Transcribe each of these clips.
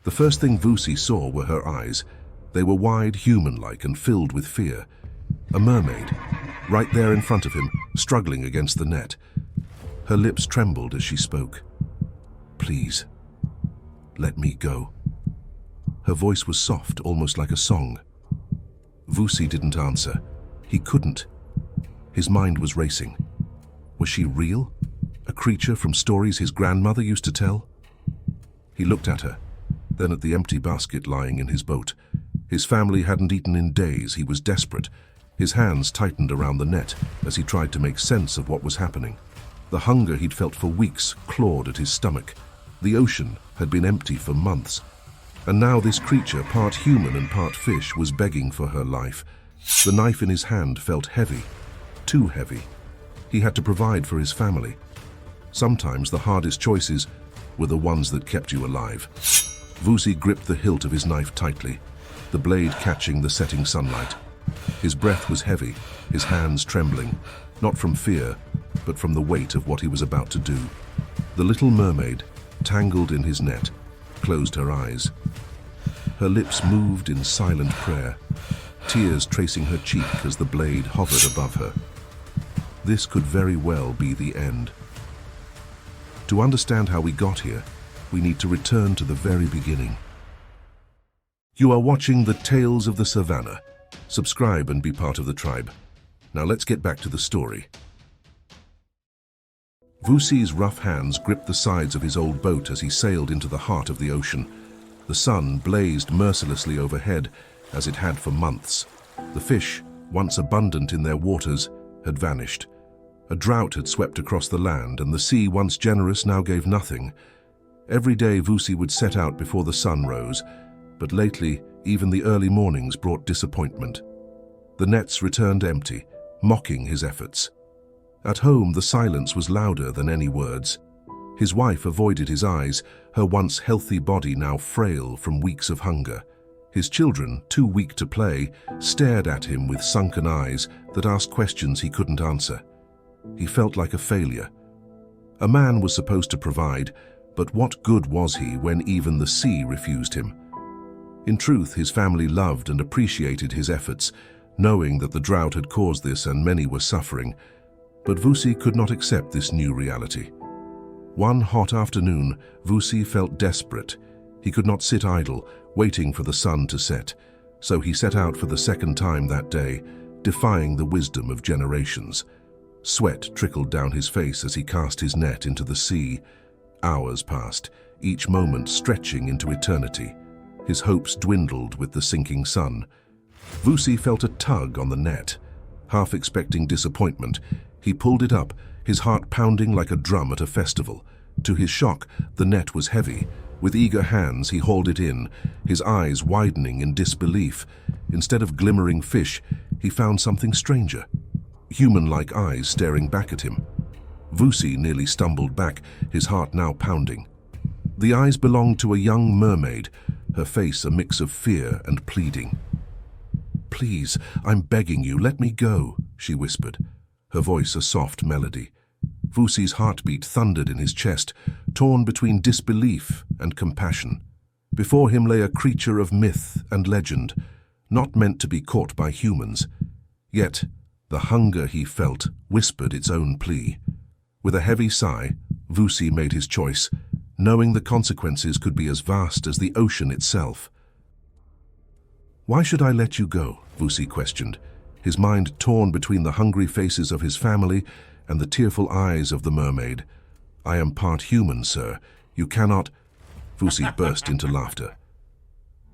The first thing Vusi saw were her eyes. They were wide, human-like, and filled with fear. A mermaid, right there in front of him, struggling against the net. Her lips trembled as she spoke. "Please, let me go." Her voice was soft, almost like a song. Vusi didn't answer. He couldn't. His mind was racing. Was she real? A creature from stories his grandmother used to tell? He looked at her, then at the empty basket lying in his boat. His family hadn't eaten in days. He was desperate. His hands tightened around the net as he tried to make sense of what was happening. The hunger he'd felt for weeks clawed at his stomach. The ocean had been empty for months. And now this creature, part human and part fish, was begging for her life. The knife in his hand felt heavy, too heavy. He had to provide for his family. Sometimes the hardest choices were the ones that kept you alive. Vusi gripped the hilt of his knife tightly, the blade catching the setting sunlight. His breath was heavy, his hands trembling, not from fear, but from the weight of what he was about to do. The little mermaid, tangled in his net, closed her eyes. Her lips moved in silent prayer, tears tracing her cheek as the blade hovered above her. This could very well be the end. To understand how we got here, we need to return to the very beginning. You are watching the Tales of the Savannah. Subscribe and be part of the tribe. Now let's get back to the story. Vusi's rough hands gripped the sides of his old boat as he sailed into the heart of the ocean. The sun blazed mercilessly overhead, as it had for months. The fish, once abundant in their waters, had vanished. A drought had swept across the land, and the sea, once generous, now gave nothing. Every day Vusi would set out before the sun rose, but lately even the early mornings brought disappointment. The nets returned empty, mocking his efforts. At home, the silence was louder than any words. His wife avoided his eyes, her once healthy body now frail from weeks of hunger. His children, too weak to play, stared at him with sunken eyes that asked questions he couldn't answer. He felt like a failure. A man was supposed to provide, but what good was he when even the sea refused him? In truth, his family loved and appreciated his efforts, knowing that the drought had caused this and many were suffering. But Vusi could not accept this new reality. One hot afternoon, Vusi felt desperate. He could not sit idle, waiting for the sun to set. So he set out for the second time that day, defying the wisdom of generations. Sweat trickled down his face as he cast his net into the sea. Hours passed, each moment stretching into eternity. His hopes dwindled with the sinking sun. Vusi felt a tug on the net. Half expecting disappointment, he pulled it up, his heart pounding like a drum at a festival. To his shock, the net was heavy. With eager hands, he hauled it in, his eyes widening in disbelief. Instead of glimmering fish, he found something stranger. Human-like eyes staring back at him. Vusi nearly stumbled back, his heart now pounding. The eyes belonged to a young mermaid, her face a mix of fear and pleading. "Please, I'm begging you, let me go," she whispered, her voice a soft melody. Vusi's heartbeat thundered in his chest, torn between disbelief and compassion. Before him lay a creature of myth and legend, not meant to be caught by humans. Yet, the hunger he felt whispered its own plea. With a heavy sigh, Vusi made his choice, knowing the consequences could be as vast as the ocean itself. "Why should I let you go?" Vusi questioned, his mind torn between the hungry faces of his family and the tearful eyes of the mermaid. "I am part human, sir. You cannot—" Vusi burst into laughter.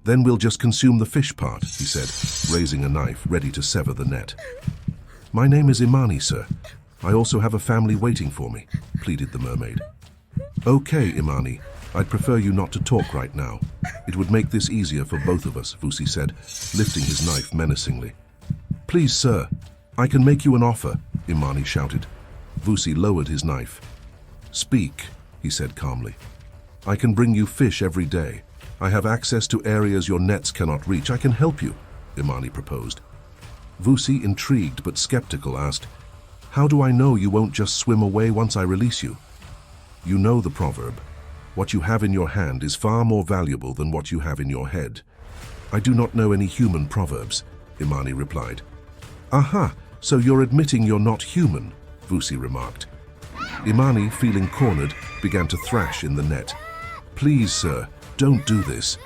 "Then we'll just consume the fish part," he said, raising a knife ready to sever the net. "My name is Imani, sir. I also have a family waiting for me," pleaded the mermaid. "Okay, Imani. I'd prefer you not to talk right now. It would make this easier for both of us," Vusi said, lifting his knife menacingly. "Please, sir, I can make you an offer," Imani shouted. Vusi lowered his knife. "Speak," he said calmly. "I can bring you fish every day. I have access to areas your nets cannot reach. I can help you," Imani proposed. Vusi, intrigued but skeptical, asked, "How do I know you won't just swim away once I release you?" "You know the proverb. What you have in your hand is far more valuable than what you have in your head. I do not know any human proverbs, Imani replied. Aha, so you're admitting you're not human, Vusi remarked. Imani, feeling cornered, began to thrash in the net. Please, sir, don't do this.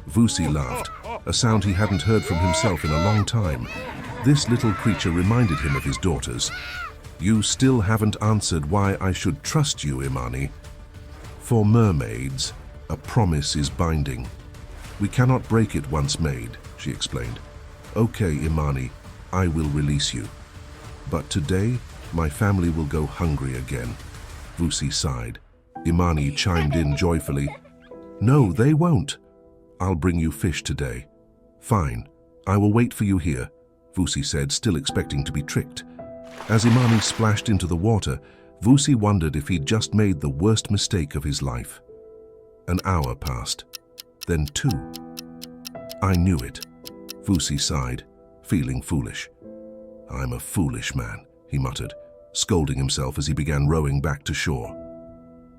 Vusi laughed, a sound he hadn't heard from himself in a long time. This little creature reminded him of his daughters. You still haven't answered why I should trust you, Imani. For mermaids, a promise is binding. We cannot break it once made, she explained. Okay, Imani, I will release you. But today, my family will go hungry again. Vusi sighed. Imani chimed in joyfully. No, they won't. I'll bring you fish today. Fine, I will wait for you here, Vusi said, still expecting to be tricked. As Imani splashed into the water, Vusi wondered if he'd just made the worst mistake of his life. An hour passed, then 2. I knew it, Vusi sighed, feeling foolish. I'm a foolish man, he muttered, scolding himself as he began rowing back to shore.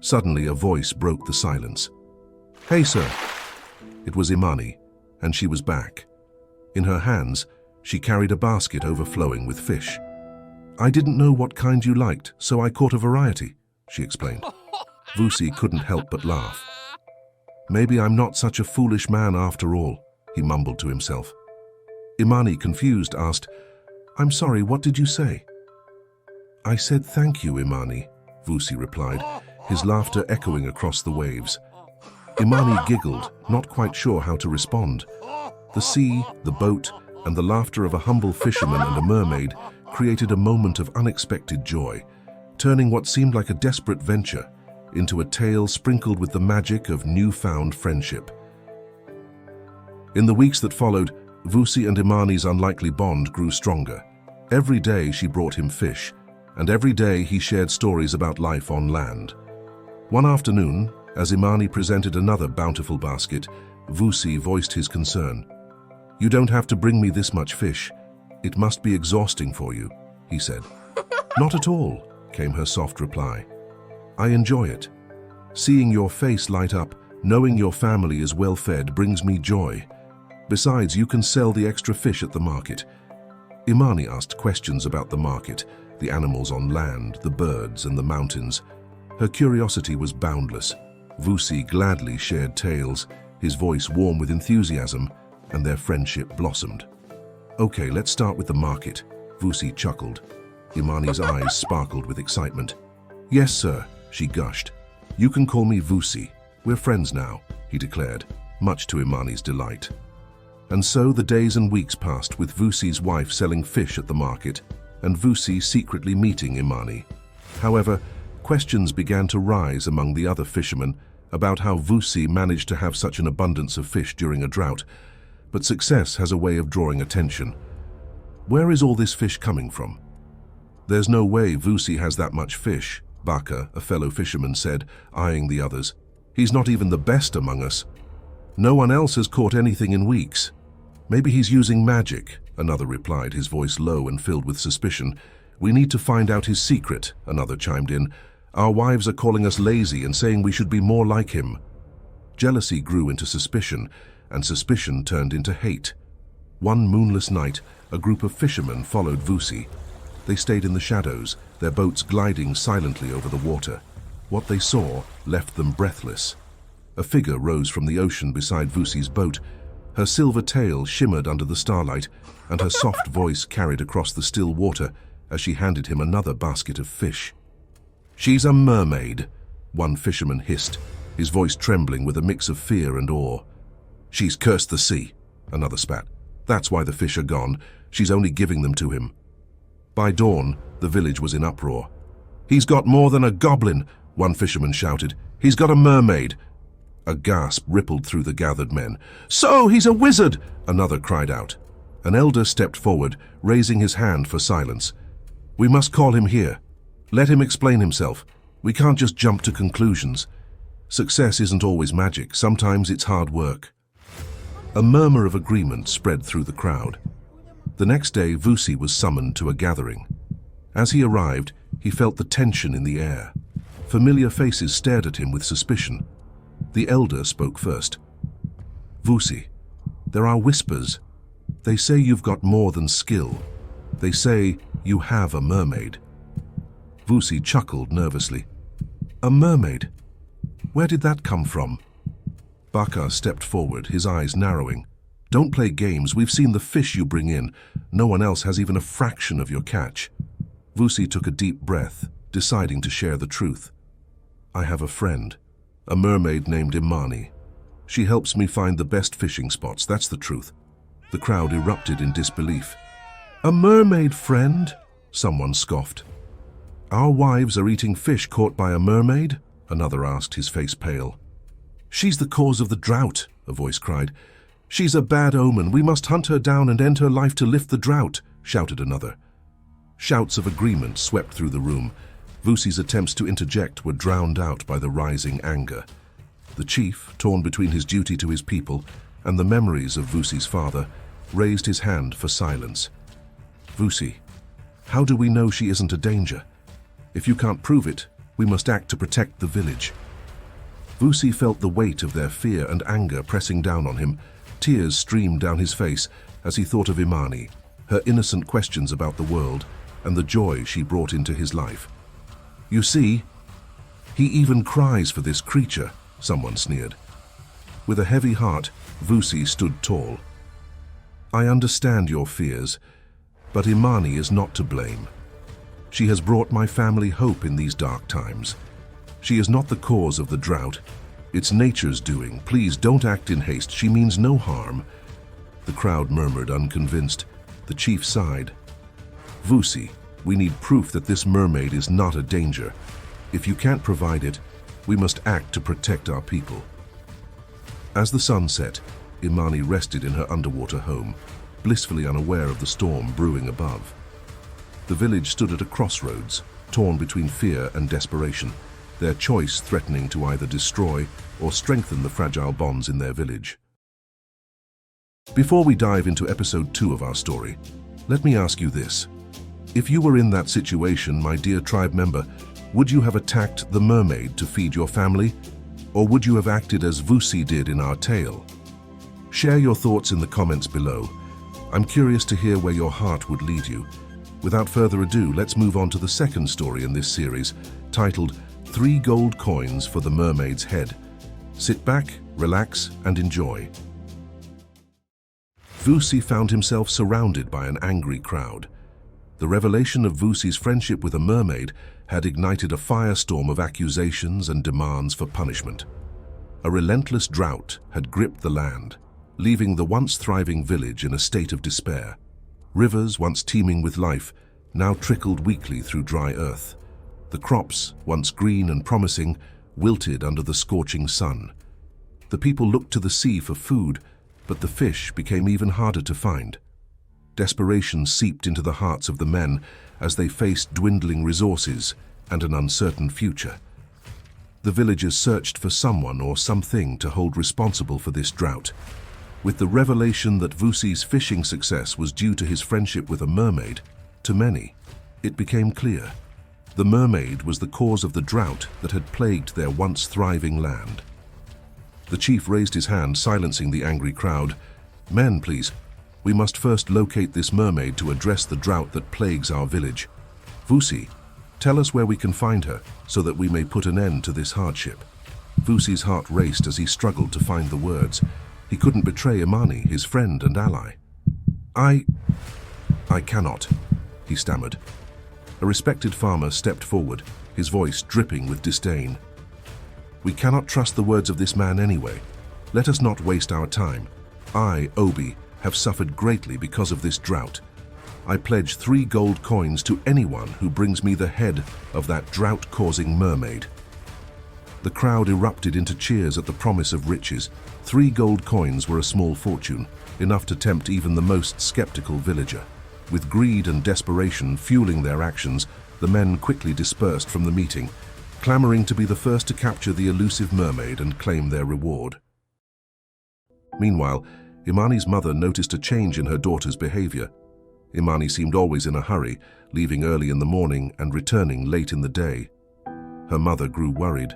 Suddenly a voice broke the silence. Hey, sir. It was Imani, and she was back. In her hands, she carried a basket overflowing with fish. I didn't know what kind you liked, so I caught a variety, she explained. Vusi couldn't help but laugh. Maybe I'm not such a foolish man after all, he mumbled to himself. Imani, confused, asked, I'm sorry, what did you say? I said thank you, Imani, Vusi replied, his laughter echoing across the waves. Imani giggled, not quite sure how to respond. The sea, the boat, and the laughter of a humble fisherman and a mermaid created a moment of unexpected joy, turning what seemed like a desperate venture into a tale sprinkled with the magic of newfound friendship. In the weeks that followed, Vusi and Imani's unlikely bond grew stronger. Every day she brought him fish, and every day he shared stories about life on land. One afternoon, as Imani presented another bountiful basket, Vusi voiced his concern. You don't have to bring me this much fish. It must be exhausting for you, he said. Not at all, came her soft reply. I enjoy it. Seeing your face light up, knowing your family is well fed brings me joy. Besides, you can sell the extra fish at the market. Imani asked questions about the market, the animals on land, the birds and the mountains. Her curiosity was boundless. Vusi gladly shared tales, his voice warm with enthusiasm, and their friendship blossomed. Okay, let's start with the market, Vusi chuckled. Imani's eyes sparkled with excitement. Yes, sir, she gushed. You can call me Vusi. We're friends now, he declared, much to Imani's delight. And so the days and weeks passed with Vusi's wife selling fish at the market and Vusi secretly meeting Imani. However, questions began to rise among the other fishermen about how Vusi managed to have such an abundance of fish during a drought, but success has a way of drawing attention. Where is all this fish coming from? There's no way Vusi has that much fish, Baka, a fellow fisherman, said, eyeing the others. He's not even the best among us. No one else has caught anything in weeks. Maybe he's using magic, another replied, his voice low and filled with suspicion. We need to find out his secret, another chimed in. Our wives are calling us lazy and saying we should be more like him. Jealousy grew into suspicion, and suspicion turned into hate. One moonless night, a group of fishermen followed Vusi. They stayed in the shadows, their boats gliding silently over the water. What they saw left them breathless. A figure rose from the ocean beside Vusi's boat. Her silver tail shimmered under the starlight, and her soft voice carried across the still water as she handed him another basket of fish. She's a mermaid, one fisherman hissed, his voice trembling with a mix of fear and awe. She's cursed the sea, another spat. That's why the fish are gone. She's only giving them to him. By dawn, the village was in uproar. He's got more than a goblin, one fisherman shouted. He's got a mermaid. A gasp rippled through the gathered men. So he's a wizard, another cried out. An elder stepped forward, raising his hand for silence. We must call him here. Let him explain himself. We can't just jump to conclusions. Success isn't always magic. Sometimes it's hard work. A murmur of agreement spread through the crowd. The next day, Vusi was summoned to a gathering. As he arrived, he felt the tension in the air. Familiar faces stared at him with suspicion. The elder spoke first. "Vusi, there are whispers. They say you've got more than skill. They say you have a mermaid." Vusi chuckled nervously. "A mermaid? Where did that come from?" Baka stepped forward, his eyes narrowing. "Don't play games. We've seen the fish you bring in. No one else has even a fraction of your catch." Vusi took a deep breath, deciding to share the truth. "I have a friend, a mermaid named Imani. She helps me find the best fishing spots, that's the truth." The crowd erupted in disbelief. "A mermaid friend?" Someone scoffed. "Our wives are eating fish caught by a mermaid?" Another asked, his face pale. "She's the cause of the drought," a voice cried. "She's a bad omen. We must hunt her down and end her life to lift the drought," shouted another. Shouts of agreement swept through the room. Vusi's attempts to interject were drowned out by the rising anger. The chief, torn between his duty to his people and the memories of Vusi's father, raised his hand for silence. "Vusi, how do we know she isn't a danger? If you can't prove it, we must act to protect the village." Vusi felt the weight of their fear and anger pressing down on him. Tears streamed down his face as he thought of Imani, her innocent questions about the world, and the joy she brought into his life. "You see, he even cries for this creature," someone sneered. With a heavy heart, Vusi stood tall. "I understand your fears, but Imani is not to blame. She has brought my family hope in these dark times. She is not the cause of the drought. It's nature's doing. Please don't act in haste. She means no harm." The crowd murmured, unconvinced. The chief sighed. "Vusi, we need proof that this mermaid is not a danger. If you can't provide it, we must act to protect our people." As the sun set, Imani rested in her underwater home, blissfully unaware of the storm brewing above. The village stood at a crossroads, torn between fear and desperation, their choice threatening to either destroy or strengthen the fragile bonds in their village. Before we dive into episode 2 of our story, let me ask you this. If you were in that situation, my dear tribe member, would you have attacked the mermaid to feed your family? Or would you have acted as Vusi did in our tale? Share your thoughts in the comments below. I'm curious to hear where your heart would lead you. Without further ado, let's move on to the second story in this series, titled 3 Gold Coins for the Mermaid's Head. Sit back, relax, and enjoy. Vusi found himself surrounded by an angry crowd. The revelation of Vusi's friendship with a mermaid had ignited a firestorm of accusations and demands for punishment. A relentless drought had gripped the land, leaving the once thriving village in a state of despair. Rivers, once teeming with life, now trickled weakly through dry earth. The crops, once green and promising, wilted under the scorching sun. The people looked to the sea for food, but the fish became even harder to find. Desperation seeped into the hearts of the men as they faced dwindling resources and an uncertain future. The villagers searched for someone or something to hold responsible for this drought. With the revelation that Vusi's fishing success was due to his friendship with a mermaid, to many, it became clear. The mermaid was the cause of the drought that had plagued their once thriving land. The chief raised his hand, silencing the angry crowd. "Men, please. We must first locate this mermaid to address the drought that plagues our village. Vusi, tell us where we can find her, so that we may put an end to this hardship." Vusi's heart raced as he struggled to find the words. He couldn't betray Imani, his friend and ally. I cannot," he stammered. A respected farmer stepped forward, his voice dripping with disdain. "We cannot trust the words of this man anyway. Let us not waste our time. I, Obi, have suffered greatly because of this drought. I pledge 3 gold coins to anyone who brings me the head of that drought-causing mermaid." The crowd erupted into cheers at the promise of riches. 3 gold coins were a small fortune, enough to tempt even the most skeptical villager. With greed and desperation fueling their actions, the men quickly dispersed from the meeting, clamoring to be the first to capture the elusive mermaid and claim their reward. Meanwhile, Imani's mother noticed a change in her daughter's behavior. Imani seemed always in a hurry, leaving early in the morning and returning late in the day. Her mother grew worried.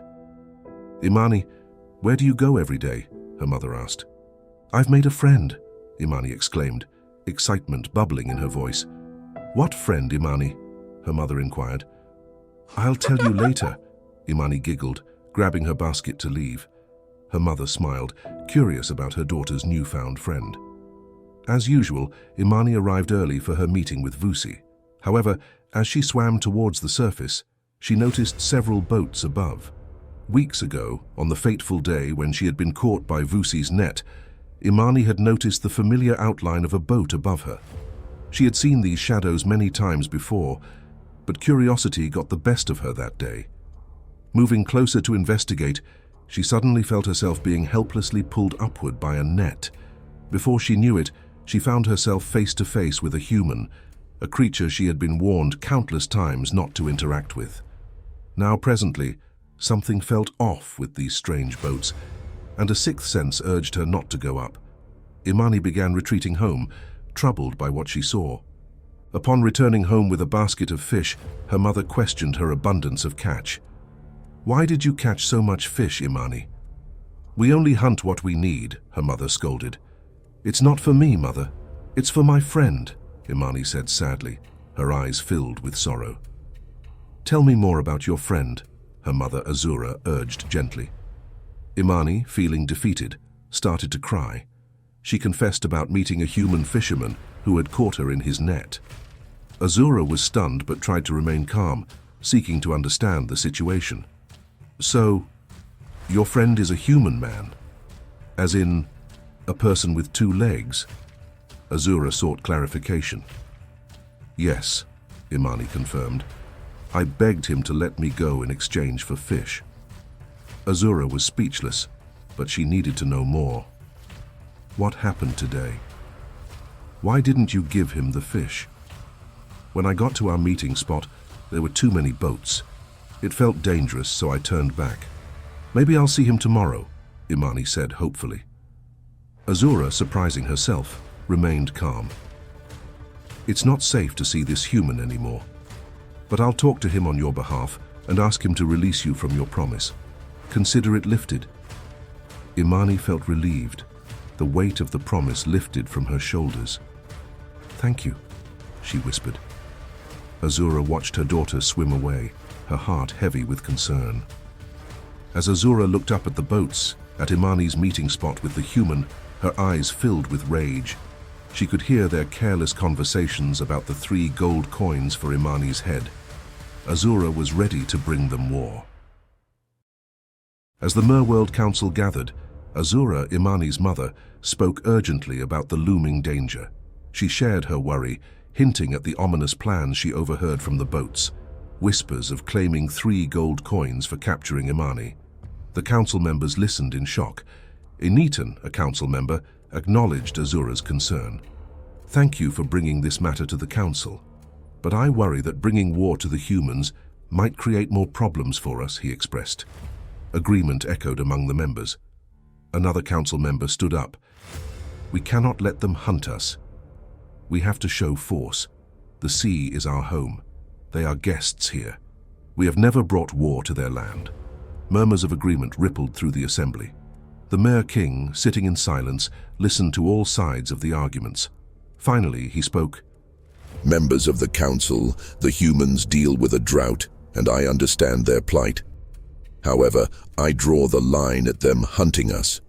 "Imani, "Where do you go every day?" her mother asked. "I've made a friend," Imani exclaimed, excitement bubbling in her voice. "What friend, Imani?" her mother inquired. "I'll tell you later," Imani giggled, grabbing her basket to leave. Her mother smiled, curious about her daughter's newfound friend. As usual, Imani arrived early for her meeting with Vusi. However, as she swam towards the surface, she noticed several boats above. Weeks ago, on the fateful day when she had been caught by Vusi's net, Imani had noticed the familiar outline of a boat above her. She had seen these shadows many times before, but curiosity got the best of her that day. Moving closer to investigate, she suddenly felt herself being helplessly pulled upward by a net. Before she knew it, she found herself face to face with a human, a creature she had been warned countless times not to interact with. Now presently, something felt off with these strange boats, and a sixth sense urged her not to go up. Imani began retreating home, troubled by what she saw. Upon returning home with a basket of fish, her mother questioned her abundance of catch. "Why did you catch so much fish, Imani?" "We only hunt what we need," her mother scolded. "It's not for me, mother. It's for my friend," Imani said sadly, her eyes filled with sorrow. "Tell me more about your friend," her mother Azura urged gently. Imani, feeling defeated, started to cry. She confessed about meeting a human fisherman who had caught her in his net. Azura was stunned but tried to remain calm, seeking to understand the situation. "So, your friend is a human man? As in, a person with two legs?" Azura sought clarification. "Yes," Imani confirmed. "I begged him to let me go in exchange for fish." Azura was speechless, but she needed to know more. "What happened today? Why didn't you give him the fish?" "When I got to our meeting spot, there were too many boats. It felt dangerous, so I turned back. Maybe I'll see him tomorrow," Imani said hopefully. Azura, surprising herself, remained calm. "It's not safe to see this human anymore, but I'll talk to him on your behalf and ask him to release you from your promise. Consider it lifted." Imani felt relieved. The weight of the promise lifted from her shoulders. "Thank you," she whispered. Azura watched her daughter swim away, her heart heavy with concern. As Azura looked up at the boats, at Imani's meeting spot with the human, her eyes filled with rage. She could hear their careless conversations about the 3 gold coins for Imani's head. Azura was ready to bring them war. As the Merworld Council gathered, Azura, Imani's mother, spoke urgently about the looming danger. She shared her worry, hinting at the ominous plans she overheard from the boats, whispers of claiming 3 gold coins for capturing Imani. The council members listened in shock. Enitan, a council member, acknowledged Azura's concern. "Thank you for bringing this matter to the council, but I worry that bringing war to the humans might create more problems for us," he expressed. Agreement echoed among the members. Another council member stood up. "We cannot let them hunt us. We have to show force. The sea is our home. They are guests here. We have never brought war to their land." Murmurs of agreement rippled through the assembly. The Mayor King, sitting in silence, listened to all sides of the arguments. Finally, he spoke. "Members of the council, the humans deal with a drought, and I understand their plight. However, I draw the line at them hunting us.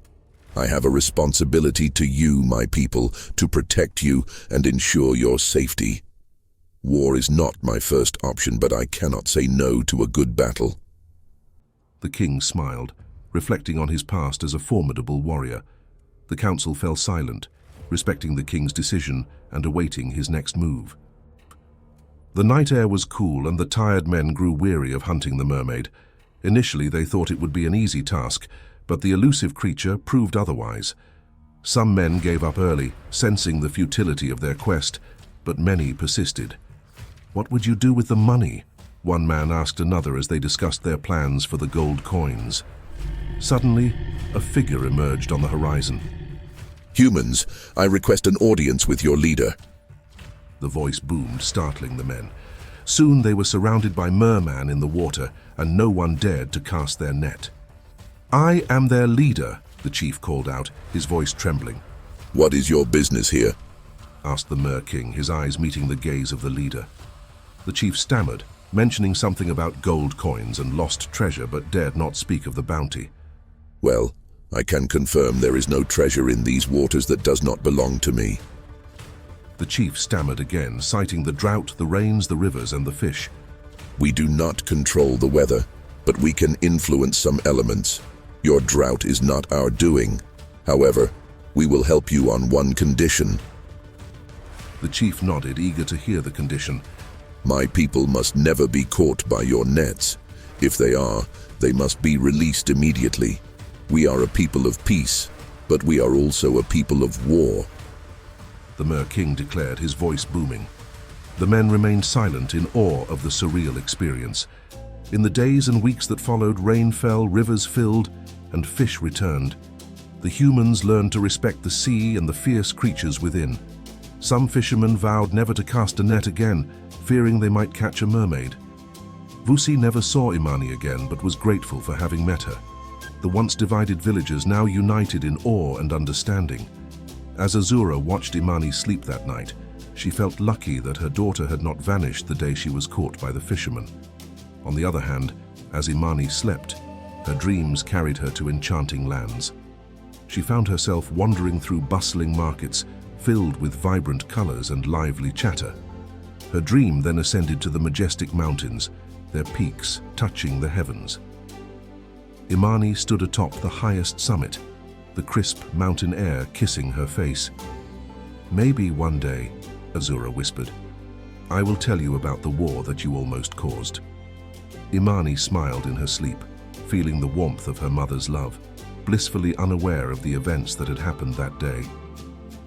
I have a responsibility to you, my people, to protect you and ensure your safety. War is not my first option, but I cannot say no to a good battle." The king smiled, reflecting on his past as a formidable warrior. The council fell silent, respecting the king's decision and awaiting his next move. The night air was cool and the tired men grew weary of hunting the mermaid. Initially, they thought it would be an easy task, but the elusive creature proved otherwise. Some men gave up early, sensing the futility of their quest, but many persisted. "What would you do with the money?" one man asked another as they discussed their plans for the gold coins. Suddenly, a figure emerged on the horizon. "Humans, I request an audience with your leader." The voice boomed, startling the men. Soon they were surrounded by merman in the water, and no one dared to cast their net. "I am their leader," the chief called out, his voice trembling. What is your business here? Asked the Mer King, his eyes meeting the gaze of the leader. The chief stammered, mentioning something about gold coins and lost treasure, but dared not speak of the bounty. Well, I can confirm there is no treasure in these waters that does not belong to me. The chief stammered again, citing the drought, the rains, the rivers, and the fish. We do not control the weather, but we can influence some elements. Your drought is not our doing. However, we will help you on one condition. The chief nodded, eager to hear the condition. My people must never be caught by your nets. If they are, they must be released immediately. We are a people of peace, but we are also a people of war. The Mer King declared, his voice booming. The men remained silent in awe of the surreal experience. In the days and weeks that followed, rain fell, rivers filled, and fish returned. The humans learned to respect the sea and the fierce creatures within. Some fishermen vowed never to cast a net again, fearing they might catch a mermaid. Vusi never saw Imani again, but was grateful for having met her. The once divided villagers now united in awe and understanding. As Azura watched Imani sleep that night, she felt lucky that her daughter had not vanished the day she was caught by the fisherman. On the other hand, as Imani slept, her dreams carried her to enchanting lands. She found herself wandering through bustling markets, filled with vibrant colors and lively chatter. Her dream then ascended to the majestic mountains, their peaks touching the heavens. Imani stood atop the highest summit, the crisp mountain air kissing her face. "Maybe one day," Azura whispered, "I will tell you about the war that you almost caused." Imani smiled in her sleep, feeling the warmth of her mother's love, blissfully unaware of the events that had happened that day.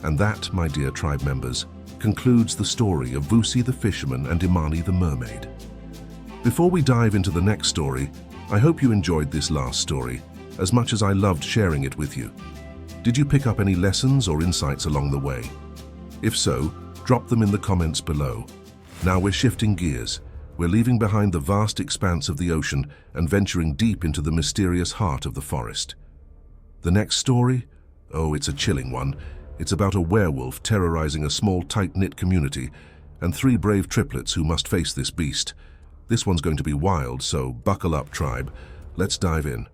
And that, my dear tribe members, concludes the story of Vusi the fisherman and Imani the mermaid. Before we dive into the next story, I hope you enjoyed this last story as much as I loved sharing it with you. Did you pick up any lessons or insights along the way? If so, drop them in the comments below. Now we're shifting gears. We're leaving behind the vast expanse of the ocean and venturing deep into the mysterious heart of the forest. The next story? Oh, it's a chilling one. It's about a werewolf terrorizing a small, tight-knit community and 3 brave triplets who must face this beast. This one's going to be wild, so buckle up, tribe. Let's dive in.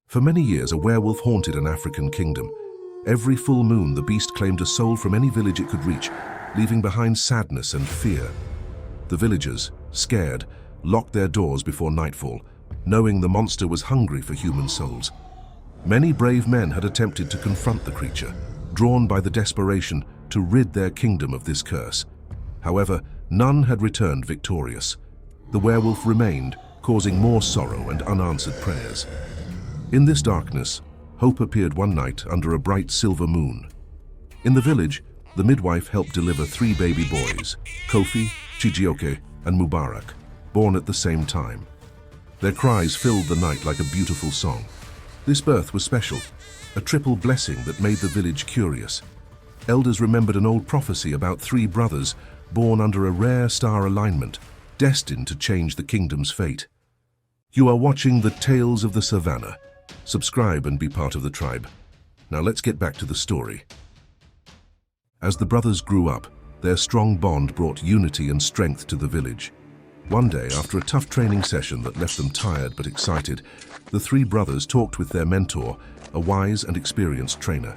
For many years, a werewolf haunted an African kingdom. Every full moon, the beast claimed a soul from any village it could reach, leaving behind sadness and fear. The villagers, scared, locked their doors before nightfall, knowing the monster was hungry for human souls. Many brave men had attempted to confront the creature, drawn by the desperation to rid their kingdom of this curse. However, none had returned victorious. The werewolf remained, causing more sorrow and unanswered prayers. In this darkness, hope appeared one night under a bright silver moon. In the village, the midwife helped deliver 3 baby boys, Kofi, Chijioke, and Mubarak, born at the same time. Their cries filled the night like a beautiful song. This birth was special, a triple blessing that made the village curious. Elders remembered an old prophecy about 3 brothers born under a rare star alignment, destined to change the kingdom's fate. You are watching the Tales of the Savannah. Subscribe and be part of the tribe. Now let's get back to the story. As the brothers grew up, their strong bond brought unity and strength to the village. One day, after a tough training session that left them tired but excited, the 3 brothers talked with their mentor, a wise and experienced trainer.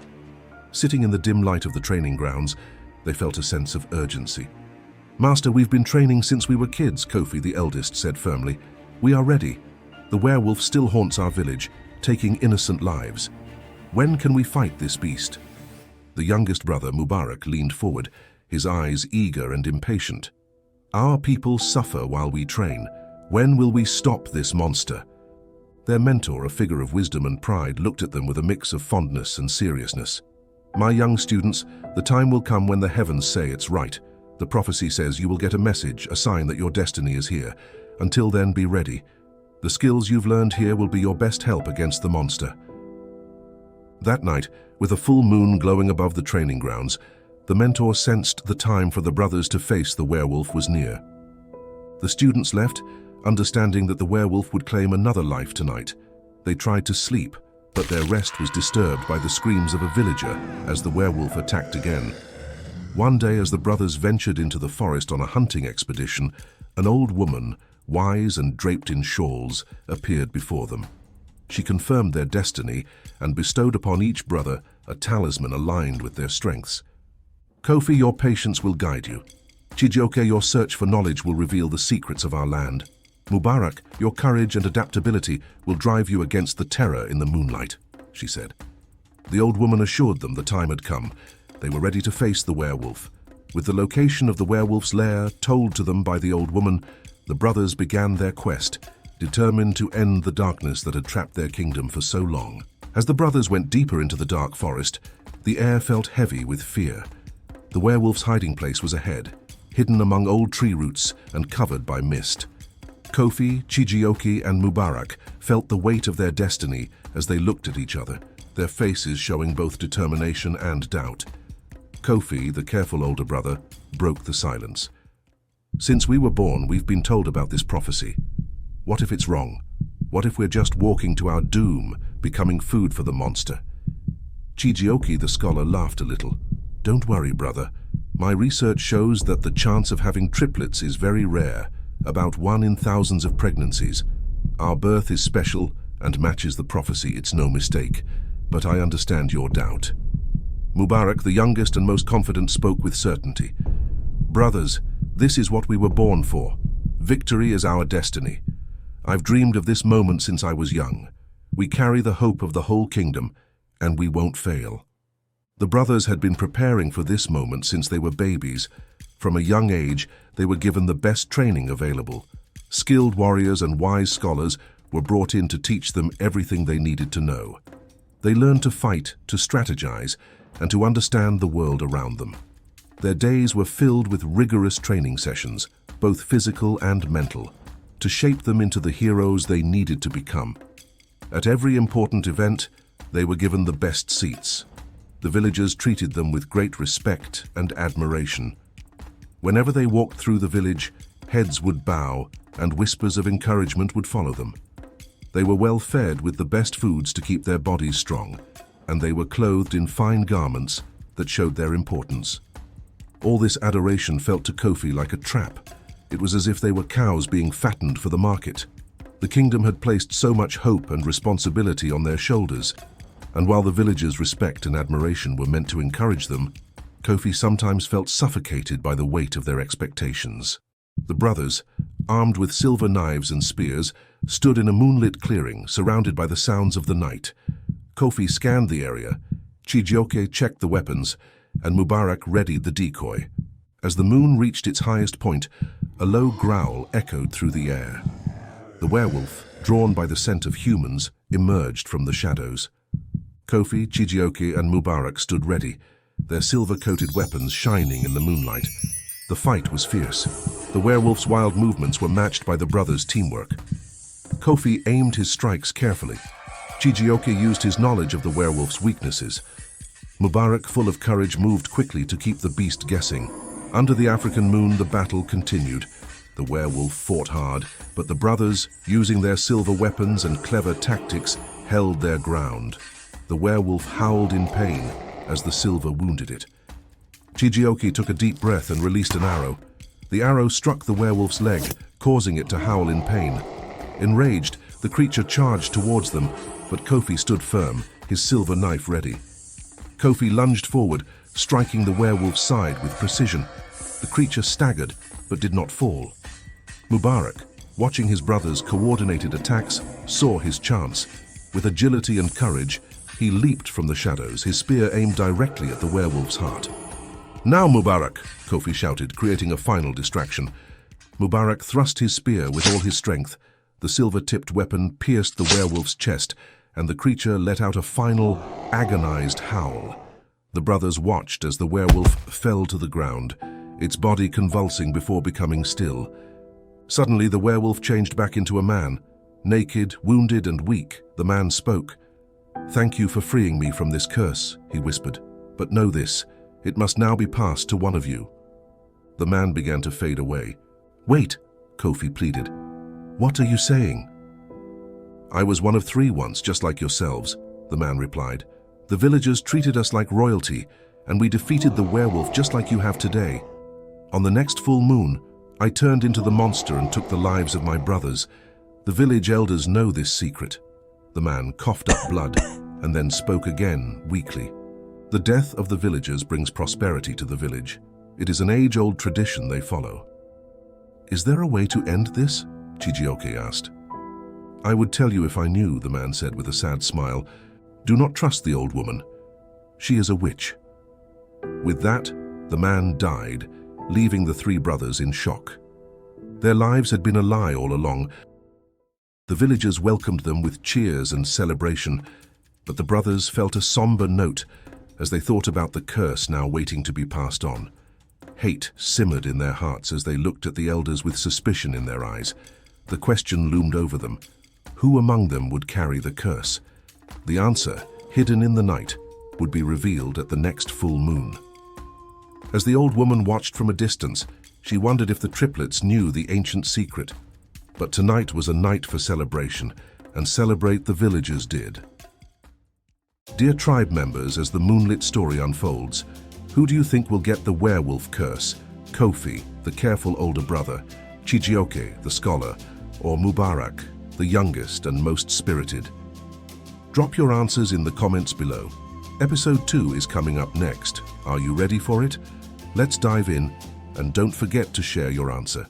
Sitting in the dim light of the training grounds, they felt a sense of urgency. "Master, we've been training since we were kids," Kofi, the eldest, said firmly. "We are ready. The werewolf still haunts our village, taking innocent lives. When can we fight this beast?" The youngest brother, Mubarak, leaned forward, his eyes eager and impatient. "Our people suffer while we train. When will we stop this monster?" Their mentor, a figure of wisdom and pride, looked at them with a mix of fondness and seriousness. "My young students, the time will come when the heavens say it's right. The prophecy says you will get a message, a sign that your destiny is here. Until then, be ready. The skills you've learned here will be your best help against the monster." That night, with a full moon glowing above the training grounds, the mentor sensed the time for the brothers to face the werewolf was near. The students left, understanding that the werewolf would claim another life tonight. They tried to sleep, but their rest was disturbed by the screams of a villager as the werewolf attacked again. One day, as the brothers ventured into the forest on a hunting expedition, an old woman, wise and draped in shawls, appeared before them. She confirmed their destiny and bestowed upon each brother a talisman aligned with their strengths. Kofi, your patience will guide you. Chijioke, your search for knowledge will reveal the secrets of our land. Mubarak, your courage and adaptability will drive you against the terror in the moonlight, she said. The old woman assured them the time had come. They were ready to face the werewolf. With the location of the werewolf's lair told to them by the old woman, the brothers began their quest, determined to end the darkness that had trapped their kingdom for so long. As the brothers went deeper into the dark forest, the air felt heavy with fear. The werewolf's hiding place was ahead, hidden among old tree roots and covered by mist. Kofi, Chijioke, and Mubarak felt the weight of their destiny as they looked at each other, their faces showing both determination and doubt. Kofi, the careful older brother, broke the silence. Since we were born, we've been told about this prophecy. What if it's wrong? What if we're just walking to our doom, becoming food for the monster? Chijioke, the scholar, laughed a little. Don't worry, brother. My research shows that the chance of having triplets is very rare, about 1 in thousands of pregnancies. Our birth is special and matches the prophecy, it's no mistake. But I understand your doubt. Mubarak, the youngest and most confident, spoke with certainty. Brothers, this is what we were born for. Victory is our destiny. I've dreamed of this moment since I was young. We carry the hope of the whole kingdom, and we won't fail. The brothers had been preparing for this moment since they were babies. From a young age, they were given the best training available. Skilled warriors and wise scholars were brought in to teach them everything they needed to know. They learned to fight, to strategize, and to understand the world around them. Their days were filled with rigorous training sessions, both physical and mental, to shape them into the heroes they needed to become. At every important event, they were given the best seats. The villagers treated them with great respect and admiration. Whenever they walked through the village, heads would bow and whispers of encouragement would follow them. They were well fed with the best foods to keep their bodies strong, and they were clothed in fine garments that showed their importance. All this adoration felt to Kofi like a trap. It was as if they were cows being fattened for the market. The kingdom had placed so much hope and responsibility on their shoulders, and while the villagers' respect and admiration were meant to encourage them, Kofi sometimes felt suffocated by the weight of their expectations. The brothers, armed with silver knives and spears, stood in a moonlit clearing surrounded by the sounds of the night. Kofi scanned the area, Chijioke checked the weapons, and Mubarak readied the decoy. As the moon reached its highest point, a low growl echoed through the air. The werewolf, drawn by the scent of humans, emerged from the shadows. Kofi, Chijioke, and Mubarak stood ready, their silver-coated weapons shining in the moonlight. The fight was fierce. The werewolf's wild movements were matched by the brothers' teamwork. Kofi aimed his strikes carefully. Chijioke used his knowledge of the werewolf's weaknesses. Mubarak, full of courage, moved quickly to keep the beast guessing. Under the African moon, the battle continued. The werewolf fought hard, but the brothers, using their silver weapons and clever tactics, held their ground. The werewolf howled in pain as the silver wounded it. Chijioke took a deep breath and released an arrow. The arrow struck the werewolf's leg, causing it to howl in pain. Enraged, the creature charged towards them, but Kofi stood firm, his silver knife ready. Kofi lunged forward, striking the werewolf's side with precision. The creature staggered, but did not fall. Mubarak, watching his brothers' coordinated attacks, saw his chance. With agility and courage, he leaped from the shadows, his spear aimed directly at the werewolf's heart. "Now, Mubarak!" Kofi shouted, creating a final distraction. Mubarak thrust his spear with all his strength. The silver-tipped weapon pierced the werewolf's chest, and the creature let out a final, agonized howl. The brothers watched as the werewolf fell to the ground, its body convulsing before becoming still. Suddenly, the werewolf changed back into a man. Naked, wounded, and weak, the man spoke. "Thank you for freeing me from this curse," he whispered. "But know this, it must now be passed to one of you." The man began to fade away. "Wait," Kofi pleaded. "What are you saying?" I was one of 3 once, just like yourselves, the man replied. The villagers treated us like royalty, and we defeated the werewolf just like you have today. On the next full moon, I turned into the monster and took the lives of my brothers. The village elders know this secret. The man coughed up blood and then spoke again, weakly. The death of the villagers brings prosperity to the village. It is an age-old tradition they follow. Is there a way to end this? Chijioke asked. I would tell you if I knew, the man said with a sad smile. Do not trust the old woman. She is a witch. With that, the man died, leaving the 3 brothers in shock. Their lives had been a lie all along. The villagers welcomed them with cheers and celebration, but the brothers felt a somber note as they thought about the curse now waiting to be passed on. Hate simmered in their hearts as they looked at the elders with suspicion in their eyes. The question loomed over them. Who among them would carry the curse? The answer, hidden in the night, would be revealed at the next full moon. As the old woman watched from a distance, she wondered if the triplets knew the ancient secret. But tonight was a night for celebration, and celebrate the villagers did. Dear tribe members, as the moonlit story unfolds, who do you think will get the werewolf curse? Kofi, the careful older brother, Chijioke, the scholar, or Mubarak, the youngest and most spirited? Drop your answers in the comments below. Episode 2 is coming up next. Are you ready for it? Let's dive in, and don't forget to share your answer.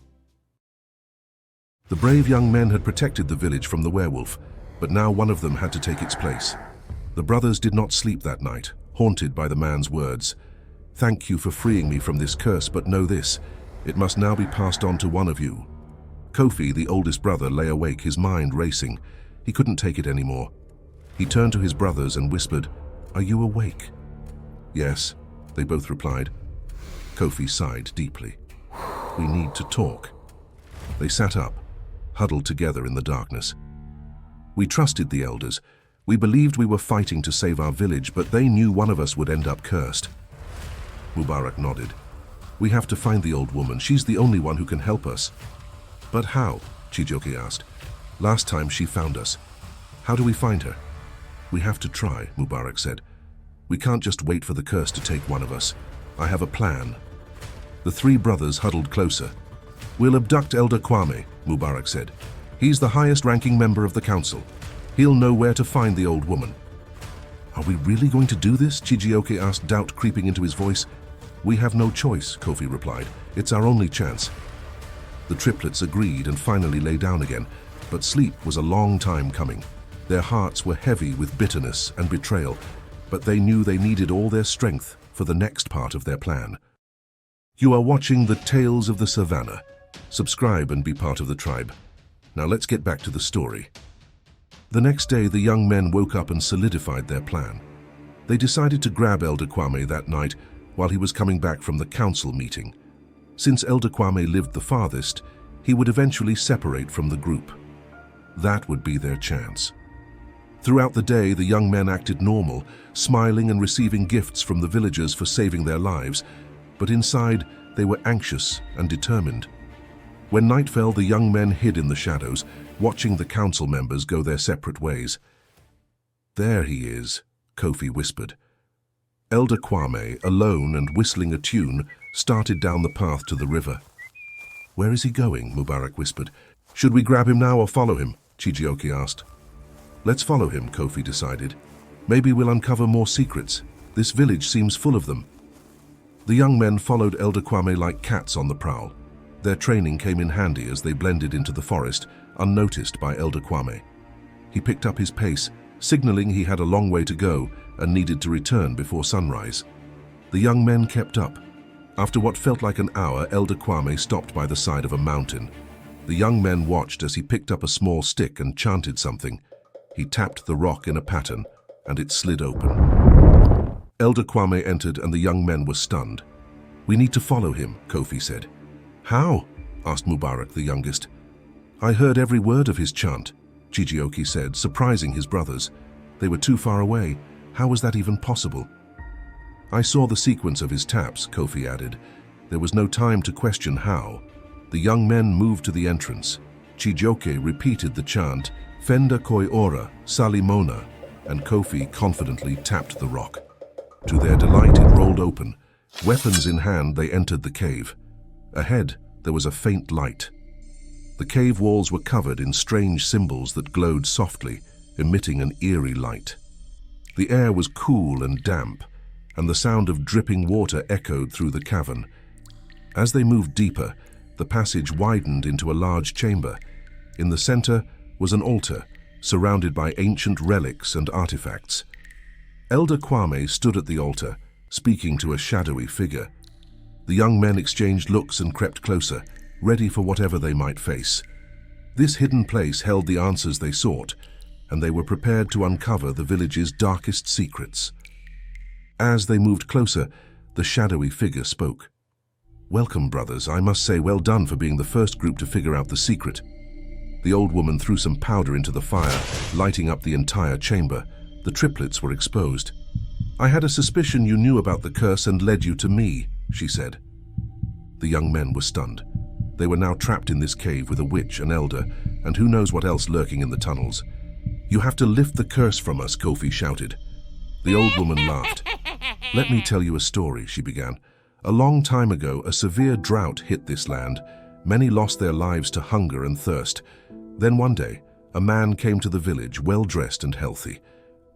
The brave young men had protected the village from the werewolf, but now one of them had to take its place. The brothers did not sleep that night, haunted by the man's words. Thank you for freeing me from this curse, but know this, it must now be passed on to one of you. Kofi, the oldest brother, lay awake, his mind racing. He couldn't take it anymore. He turned to his brothers and whispered, Are you awake? Yes, they both replied. Kofi sighed deeply. We need to talk. They sat up, huddled together in the darkness. We trusted the elders. We believed we were fighting to save our village, but they knew one of us would end up cursed. Mubarak nodded. We have to find the old woman. She's the only one who can help us. But how? Chijioke asked. Last time she found us. How do we find her? We have to try, Mubarak said. We can't just wait for the curse to take one of us. I have a plan. The 3 brothers huddled closer. We'll abduct Elder Kwame, Mubarak said. He's the highest-ranking member of the council. He'll know where to find the old woman. Are we really going to do this? Chijioke asked, doubt creeping into his voice. We have no choice, Kofi replied. It's our only chance. The triplets agreed and finally lay down again, but sleep was a long time coming. Their hearts were heavy with bitterness and betrayal, but they knew they needed all their strength for the next part of their plan. You are watching the Tales of the Savannah. Subscribe and be part of the tribe. Now let's get back to the story. The next day, the young men woke up and solidified their plan. They decided to grab Elder Kwame that night while he was coming back from the council meeting. Since Elder Kwame lived the farthest, he would eventually separate from the group. That would be their chance. Throughout the day, the young men acted normal, smiling and receiving gifts from the villagers for saving their lives, but inside, they were anxious and determined. When night fell, the young men hid in the shadows, watching the council members go their separate ways. There he is, Kofi whispered. Elder Kwame, alone and whistling a tune, started down the path to the river. Where is he going? Mubarak whispered. Should we grab him now or follow him? Chijioke asked. Let's follow him, Kofi decided. Maybe we'll uncover more secrets. This village seems full of them. The young men followed Elder Kwame like cats on the prowl. Their training came in handy as they blended into the forest, unnoticed by Elder Kwame. He picked up his pace, signaling he had a long way to go and needed to return before sunrise. The young men kept up. After what felt like an hour, Elder Kwame stopped by the side of a mountain. The young men watched as he picked up a small stick and chanted something. He tapped the rock in a pattern, and it slid open. Elder Kwame entered, and the young men were stunned. We need to follow him, Kofi said. How? Asked Mubarak, the youngest. I heard every word of his chant, Chijioke said, surprising his brothers. They were too far away. How was that even possible? I saw the sequence of his taps, Kofi added. There was no time to question how. The young men moved to the entrance. Chijioke repeated the chant, Fenda koi ora, salimona, and Kofi confidently tapped the rock. To their delight, it rolled open. Weapons in hand, they entered the cave. Ahead, there was a faint light. The cave walls were covered in strange symbols that glowed softly, emitting an eerie light. The air was cool and damp, and the sound of dripping water echoed through the cavern. As they moved deeper, the passage widened into a large chamber. In the center was an altar, surrounded by ancient relics and artifacts. Elder Kwame stood at the altar, speaking to a shadowy figure. The young men exchanged looks and crept closer, ready for whatever they might face. This hidden place held the answers they sought, and they were prepared to uncover the village's darkest secrets. As they moved closer, the shadowy figure spoke. "Welcome, brothers. I must say well done for being the first group to figure out the secret." The old woman threw some powder into the fire, lighting up the entire chamber. The triplets were exposed. "I had a suspicion you knew about the curse and led you to me," she said. The young men were stunned. They were now trapped in this cave with a witch, an elder, and who knows what else lurking in the tunnels. "You have to lift the curse from us," Kofi shouted. The old woman laughed. "Let me tell you a story," she began. "A long time ago, a severe drought hit this land. Many lost their lives to hunger and thirst. Then one day, a man came to the village, well-dressed and healthy.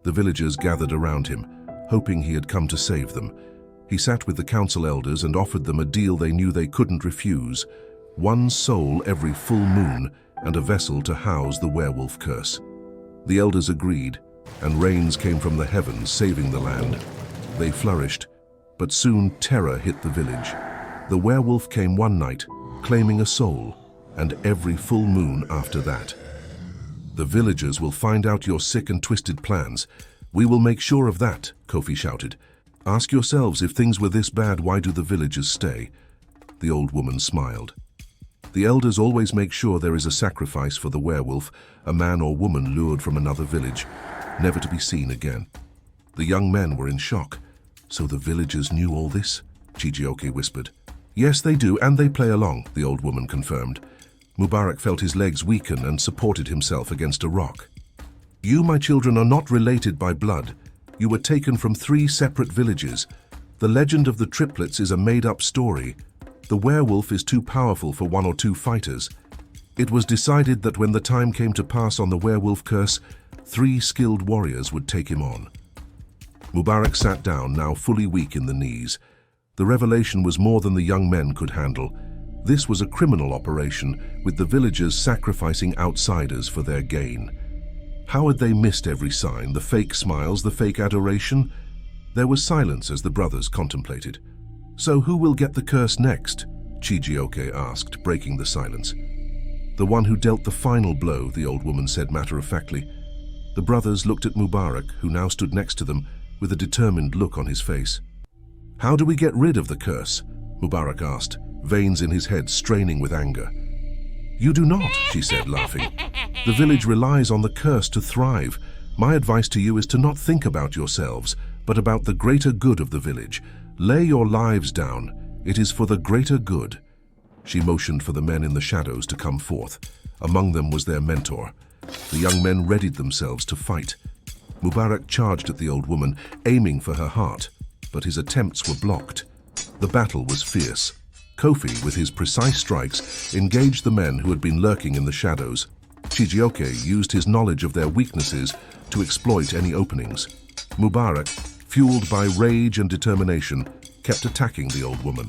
The villagers gathered around him, hoping he had come to save them. He sat with the council elders and offered them a deal they knew they couldn't refuse: one soul every full moon and a vessel to house the werewolf curse. The elders agreed, and rains came from the heavens, saving the land. They flourished, but soon terror hit the village. The werewolf came one night, claiming a soul, and every full moon after that. "The villagers will find out your sick and twisted plans. We will make sure of that," Kofi shouted. "Ask yourselves, if things were this bad, why do the villagers stay?" The old woman smiled. "The elders always make sure there is a sacrifice for the werewolf, a man or woman lured from another village, never to be seen again." The young men were in shock. "So the villagers knew all this?" Chijioke whispered. "Yes, they do, and they play along," the old woman confirmed. Mubarak felt his legs weaken and supported himself against a rock. "You, my children, are not related by blood. You were taken from 3 separate villages. The legend of the triplets is a made-up story. The werewolf is too powerful for 1 or 2 fighters. It was decided that when the time came to pass on the werewolf curse, 3 skilled warriors would take him on." Mubarak sat down, now fully weak in the knees. The revelation was more than the young men could handle. This was a criminal operation, with the villagers sacrificing outsiders for their gain. How had they missed every sign, the fake smiles, the fake adoration? There was silence as the brothers contemplated. "So who will get the curse next?" Chijioke asked, breaking the silence. "The one who dealt the final blow," the old woman said matter-of-factly. The brothers looked at Mubarak, who now stood next to them, with a determined look on his face. "How do we get rid of the curse?" Mubarak asked, veins in his head straining with anger. "You do not," she said, laughing. "The village relies on the curse to thrive. My advice to you is to not think about yourselves, but about the greater good of the village. Lay your lives down. It is for the greater good." She motioned for the men in the shadows to come forth. Among them was their mentor. The young men readied themselves to fight. Mubarak charged at the old woman, aiming for her heart, but his attempts were blocked. The battle was fierce. Kofi, with his precise strikes, engaged the men who had been lurking in the shadows. Chijioke used his knowledge of their weaknesses to exploit any openings. Mubarak, fueled by rage and determination, kept attacking the old woman.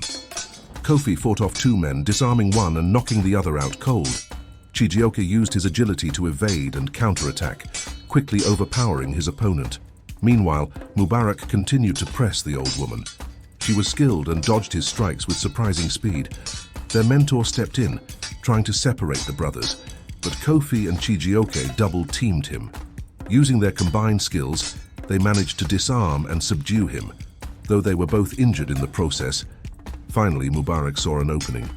Kofi fought off 2 men, disarming one and knocking the other out cold. Chijioke used his agility to evade and counterattack, quickly overpowering his opponent. Meanwhile, Mubarak continued to press the old woman. She was skilled and dodged his strikes with surprising speed. Their mentor stepped in, trying to separate the brothers, but Kofi and Chijioke double-teamed him. Using their combined skills, they managed to disarm and subdue him, though they were both injured in the process. Finally, Mubarak saw an opening.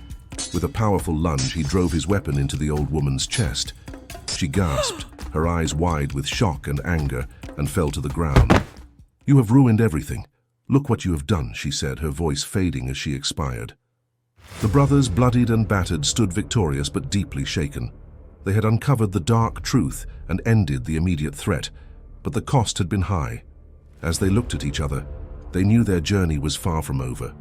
With a powerful lunge, he drove his weapon into the old woman's chest. She gasped, her eyes wide with shock and anger, and fell to the ground. "You have ruined everything. Look what you have done," she said, her voice fading as she expired. The brothers, bloodied and battered, stood victorious but deeply shaken. They had uncovered the dark truth and ended the immediate threat, but the cost had been high. As they looked at each other, they knew their journey was far from over.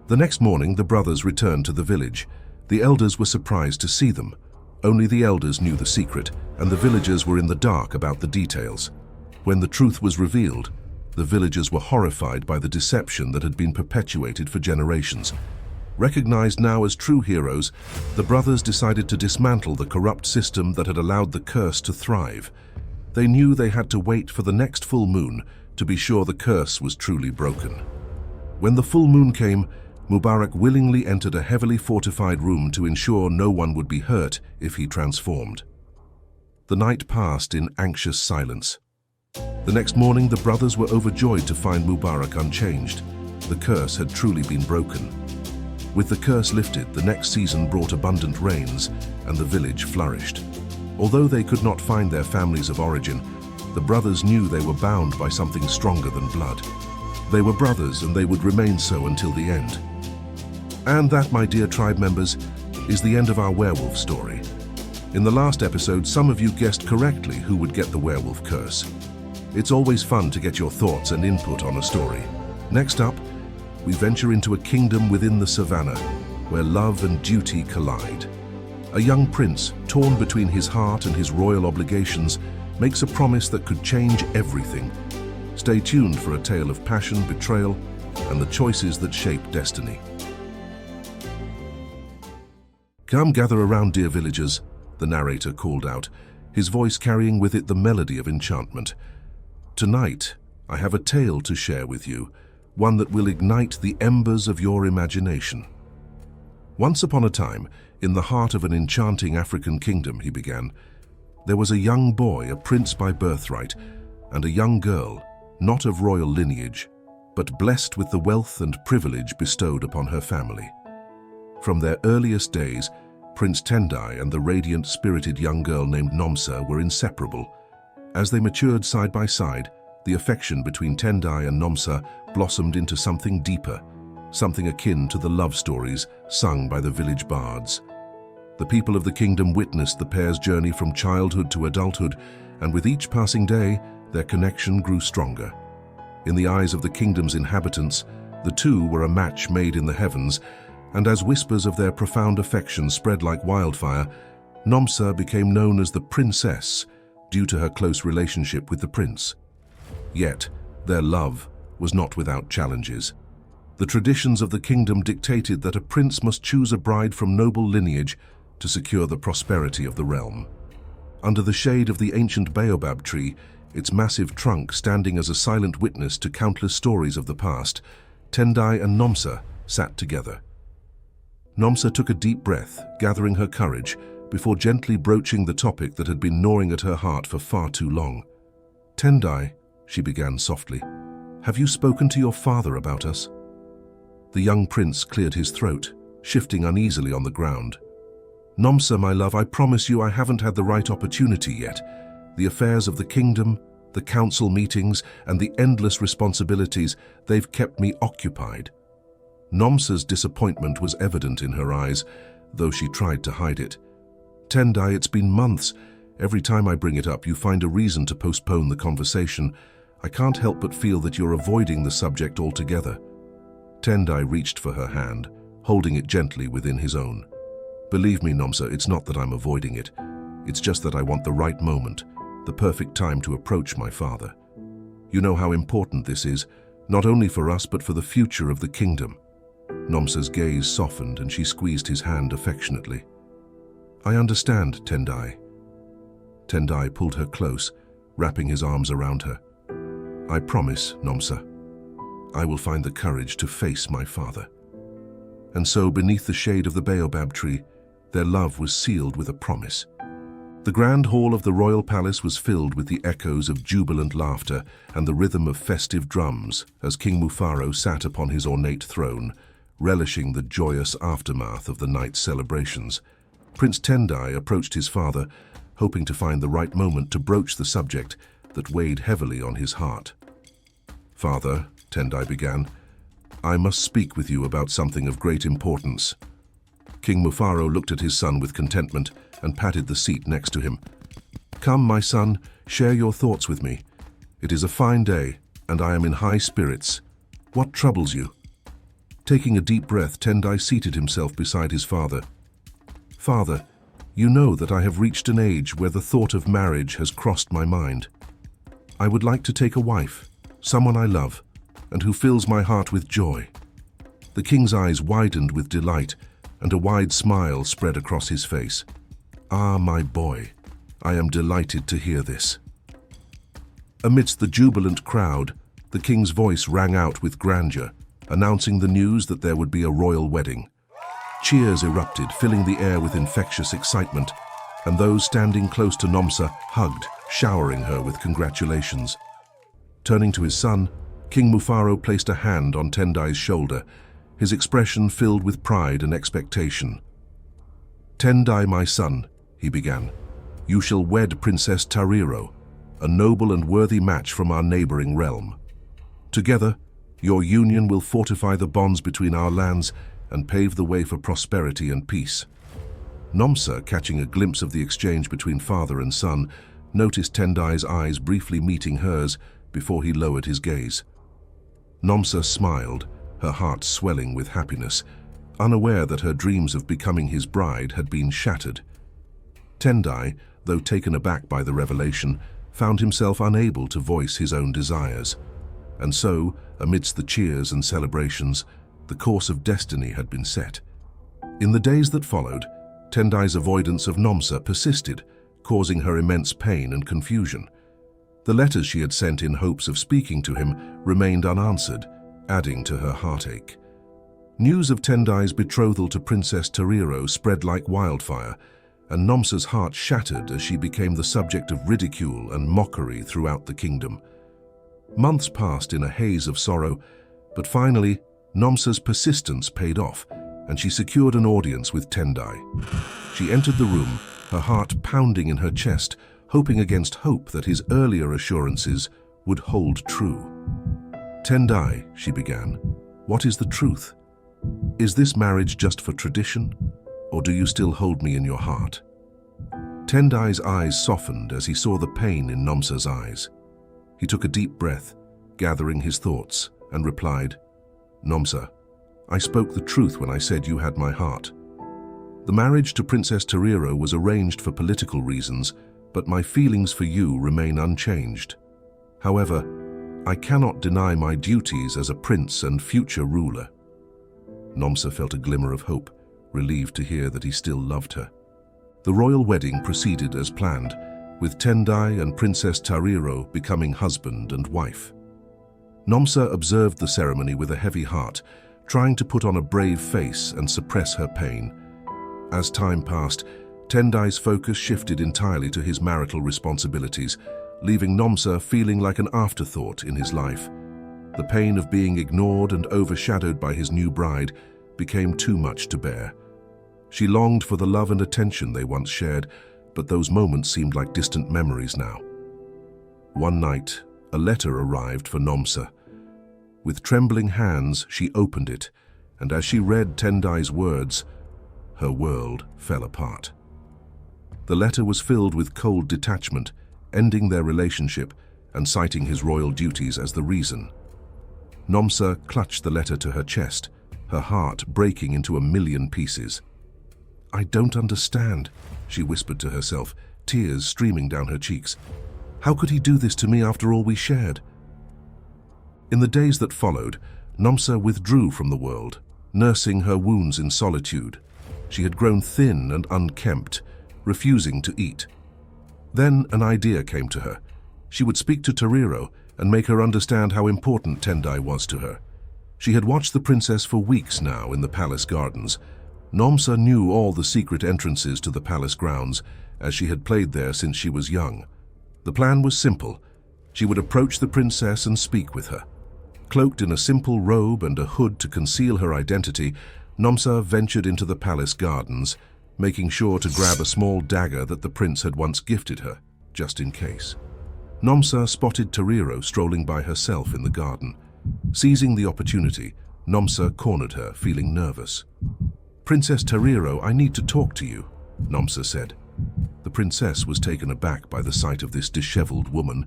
The next morning, the brothers returned to the village. The elders were surprised to see them. Only the elders knew the secret, and the villagers were in the dark about the details. When the truth was revealed, the villagers were horrified by the deception that had been perpetuated for generations. Recognized now as true heroes, the brothers decided to dismantle the corrupt system that had allowed the curse to thrive. They knew they had to wait for the next full moon to be sure the curse was truly broken. When the full moon came, Mubarak willingly entered a heavily fortified room to ensure no one would be hurt if he transformed. The night passed in anxious silence. The next morning, the brothers were overjoyed to find Mubarak unchanged. The curse had truly been broken. With the curse lifted, the next season brought abundant rains, and the village flourished. Although they could not find their families of origin, the brothers knew they were bound by something stronger than blood. They were brothers, and they would remain so until the end. And that, my dear tribe members, is the end of our werewolf story. In the last episode, some of you guessed correctly who would get the werewolf curse. It's always fun to get your thoughts and input on a story. Next up, we venture into a kingdom within the savannah, where love and duty collide. A young prince, torn between his heart and his royal obligations, makes a promise that could change everything. Stay tuned for a tale of passion, betrayal, and the choices that shape destiny. Come gather around, dear villagers, the narrator called out, his voice carrying with it the melody of enchantment. Tonight, I have a tale to share with you, one that will ignite the embers of your imagination. Once upon a time, in the heart of an enchanting African kingdom, he began, there was a young boy, a prince by birthright, and a young girl, not of royal lineage, but blessed with the wealth and privilege bestowed upon her family. From their earliest days, Prince Tendai and the radiant, spirited young girl named Nomsa were inseparable. As they matured side by side, the affection between Tendai and Nomsa blossomed into something deeper, something akin to the love stories sung by the village bards. The people of the kingdom witnessed the pair's journey from childhood to adulthood, and with each passing day, their connection grew stronger. In the eyes of the kingdom's inhabitants, the two were a match made in the heavens, and as whispers of their profound affection spread like wildfire, Nomsa became known as the princess due to her close relationship with the prince. Yet, their love was not without challenges. The traditions of the kingdom dictated that a prince must choose a bride from noble lineage to secure the prosperity of the realm. Under the shade of the ancient baobab tree, its massive trunk standing as a silent witness to countless stories of the past, Tendai and Nomsa sat together. Nomsa took a deep breath, gathering her courage, before gently broaching the topic that had been gnawing at her heart for far too long. "Tendai," she began softly, "have you spoken to your father about us?" The young prince cleared his throat, shifting uneasily on the ground. "Nomsa, my love, I promise you I haven't had the right opportunity yet. The affairs of the kingdom, the council meetings, and the endless responsibilities, they've kept me occupied." Nomsa's disappointment was evident in her eyes, though she tried to hide it. "Tendai, it's been months. Every time I bring it up, you find a reason to postpone the conversation. I can't help but feel that you're avoiding the subject altogether." Tendai reached for her hand, holding it gently within his own. "Believe me, Nomsa, it's not that I'm avoiding it. It's just that I want the right moment, the perfect time to approach my father. You know how important this is, not only for us but for the future of the kingdom." Nomsa's gaze softened and she squeezed his hand affectionately. "I understand, Tendai." Tendai pulled her close, wrapping his arms around her. "I promise, Nomsa, I will find the courage to face my father." And so, beneath the shade of the baobab tree, their love was sealed with a promise. The grand hall of the royal palace was filled with the echoes of jubilant laughter and the rhythm of festive drums as King Mufaro sat upon his ornate throne, relishing the joyous aftermath of the night's celebrations. Prince Tendai approached his father, hoping to find the right moment to broach the subject that weighed heavily on his heart. "Father," Tendai began, "I must speak with you about something of great importance." King Mufaro looked at his son with contentment and patted the seat next to him. "Come, my son, share your thoughts with me. It is a fine day, and I am in high spirits. What troubles you?" Taking a deep breath, Tendai seated himself beside his father. "Father, you know that I have reached an age where the thought of marriage has crossed my mind. I would like to take a wife, someone I love, and who fills my heart with joy." The king's eyes widened with delight, and a wide smile spread across his face. "Ah, my boy, I am delighted to hear this." Amidst the jubilant crowd, the king's voice rang out with grandeur, announcing the news that there would be a royal wedding. Cheers erupted, filling the air with infectious excitement, and those standing close to Nomsa hugged, showering her with congratulations. Turning to his son, King Mufaro placed a hand on Tendai's shoulder, his expression filled with pride and expectation. "Tendai, my son," he began, "you shall wed Princess Tariro, a noble and worthy match from our neighboring realm. Together, your union will fortify the bonds between our lands and pave the way for prosperity and peace." Nomsa, catching a glimpse of the exchange between father and son, noticed Tendai's eyes briefly meeting hers before he lowered his gaze. Nomsa smiled, her heart swelling with happiness, unaware that her dreams of becoming his bride had been shattered. Tendai, though taken aback by the revelation, found himself unable to voice his own desires. And so, amidst the cheers and celebrations, the course of destiny had been set. In the days that followed, Tendai's avoidance of Nomsa persisted, causing her immense pain and confusion. The letters she had sent in hopes of speaking to him remained unanswered, adding to her heartache. News of Tendai's betrothal to Princess Tariro spread like wildfire, and Nomsa's heart shattered as she became the subject of ridicule and mockery throughout the kingdom. Months passed in a haze of sorrow, but finally, Nomsa's persistence paid off, and she secured an audience with Tendai. She entered the room, her heart pounding in her chest, hoping against hope that his earlier assurances would hold true. "Tendai," she began, "what is the truth? Is this marriage just for tradition, or do you still hold me in your heart?" Tendai's eyes softened as he saw the pain in Nomsa's eyes. He took a deep breath, gathering his thoughts, and replied, "Nomsa, I spoke the truth when I said you had my heart. The marriage to Princess Tariro was arranged for political reasons, but my feelings for you remain unchanged. However, I cannot deny my duties as a prince and future ruler." Nomsa felt a glimmer of hope, relieved to hear that he still loved her. The royal wedding proceeded as planned, with Tendai and Princess Tariro becoming husband and wife. Nomsa observed the ceremony with a heavy heart, trying to put on a brave face and suppress her pain. As time passed, Tendai's focus shifted entirely to his marital responsibilities, leaving Nomsa feeling like an afterthought in his life. The pain of being ignored and overshadowed by his new bride became too much to bear. She longed for the love and attention they once shared, but those moments seemed like distant memories now. One night, a letter arrived for Nomsa. With trembling hands, she opened it, and as she read Tendai's words, her world fell apart. The letter was filled with cold detachment, ending their relationship and citing his royal duties as the reason. Nomsa clutched the letter to her chest, her heart breaking into a million pieces. "I don't understand," she whispered to herself, tears streaming down her cheeks. "How could he do this to me after all we shared?" In the days that followed, Nomsa withdrew from the world, nursing her wounds in solitude. She had grown thin and unkempt, refusing to eat. Then an idea came to her. She would speak to Tariro and make her understand how important Tendai was to her. She had watched the princess for weeks now in the palace gardens. Nomsa knew all the secret entrances to the palace grounds, as she had played there since she was young. The plan was simple. She would approach the princess and speak with her. Cloaked in a simple robe and a hood to conceal her identity, Nomsa ventured into the palace gardens, making sure to grab a small dagger that the prince had once gifted her, just in case. Nomsa spotted Tariro strolling by herself in the garden. Seizing the opportunity, Nomsa cornered her, feeling nervous. "Princess Tariro, I need to talk to you," Nomsa said. The princess was taken aback by the sight of this disheveled woman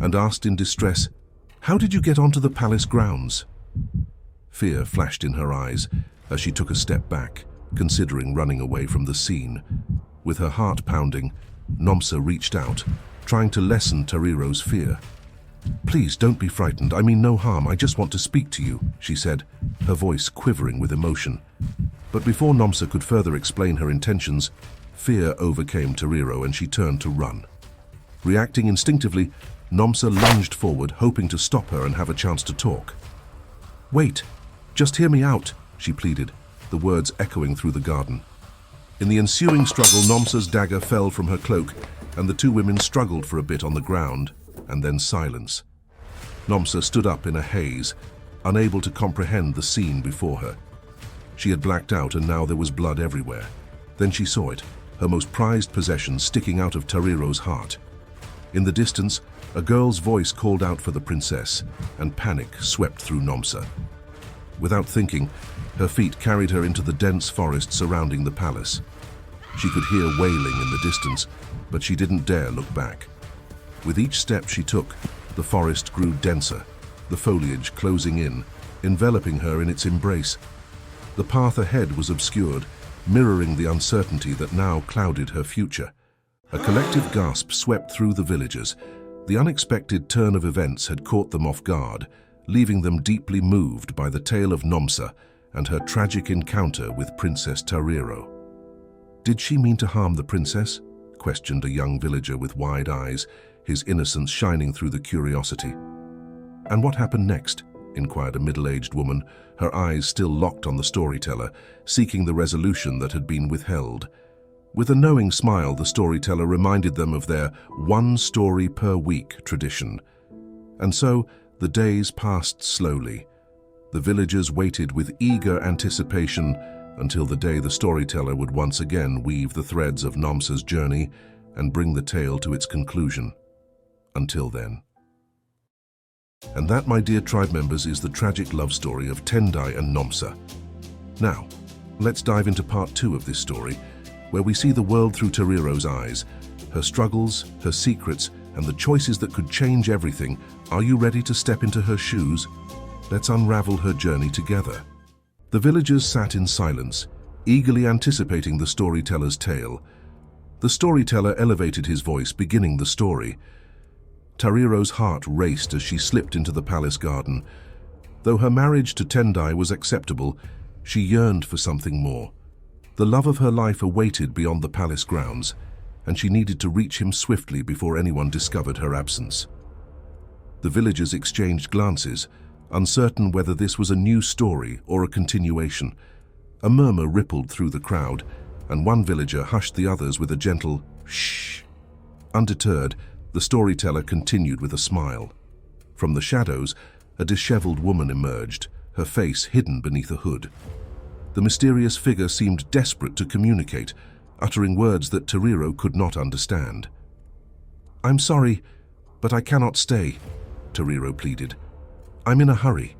and asked in distress, "How did you get onto the palace grounds?" Fear flashed in her eyes as she took a step back, considering running away from the scene. With her heart pounding, Nomsa reached out, trying to lessen Tariro's fear. "Please don't be frightened, I mean no harm, I just want to speak to you," she said, her voice quivering with emotion. But before Nomsa could further explain her intentions, fear overcame Tariro and she turned to run. Reacting instinctively, Nomsa lunged forward, hoping to stop her and have a chance to talk. "Wait, just hear me out," she pleaded, the words echoing through the garden. In the ensuing struggle, Nomsa's dagger fell from her cloak, and the two women struggled for a bit on the ground, and then silence. Nomsa stood up in a haze, unable to comprehend the scene before her. She had blacked out and now there was blood everywhere. Then she saw it, her most prized possession sticking out of Tariro's heart. In the distance, a girl's voice called out for the princess, and panic swept through Nomsa. Without thinking, her feet carried her into the dense forest surrounding the palace. She could hear wailing in the distance, but she didn't dare look back. With each step she took, the forest grew denser, the foliage closing in, enveloping her in its embrace. The path ahead was obscured, mirroring the uncertainty that now clouded her future. A collective gasp swept through the villagers. The unexpected turn of events had caught them off guard, leaving them deeply moved by the tale of Nomsa and her tragic encounter with Princess Tariro. "Did she mean to harm the princess?" questioned a young villager with wide eyes, his innocence shining through the curiosity. "And what happened next?" inquired a middle-aged woman, her eyes still locked on the storyteller, seeking the resolution that had been withheld. With a knowing smile, the storyteller reminded them of their one story per week tradition. And so, the days passed slowly. The villagers waited with eager anticipation until the day the storyteller would once again weave the threads of Nomsa's journey and bring the tale to its conclusion. Until then. And that, my dear tribe members, is the tragic love story of Tendai and Nomsa. Now, let's dive into part 2 of this story, where we see the world through Tariro's eyes, her struggles, her secrets, and the choices that could change everything. Are you ready to step into her shoes? Let's unravel her journey together. The villagers sat in silence, eagerly anticipating the storyteller's tale. The storyteller elevated his voice, beginning the story. Tariro's heart raced as she slipped into the palace garden. Though her marriage to Tendai was acceptable, she yearned for something more. The love of her life awaited beyond the palace grounds, and she needed to reach him swiftly before anyone discovered her absence. The villagers exchanged glances, uncertain whether this was a new story or a continuation. A murmur rippled through the crowd, and one villager hushed the others with a gentle shh. Undeterred, the storyteller continued with a smile. From the shadows, a disheveled woman emerged, her face hidden beneath a hood. The mysterious figure seemed desperate to communicate, uttering words that Tariro could not understand. "I'm sorry, but I cannot stay," Tariro pleaded. "I'm in a hurry."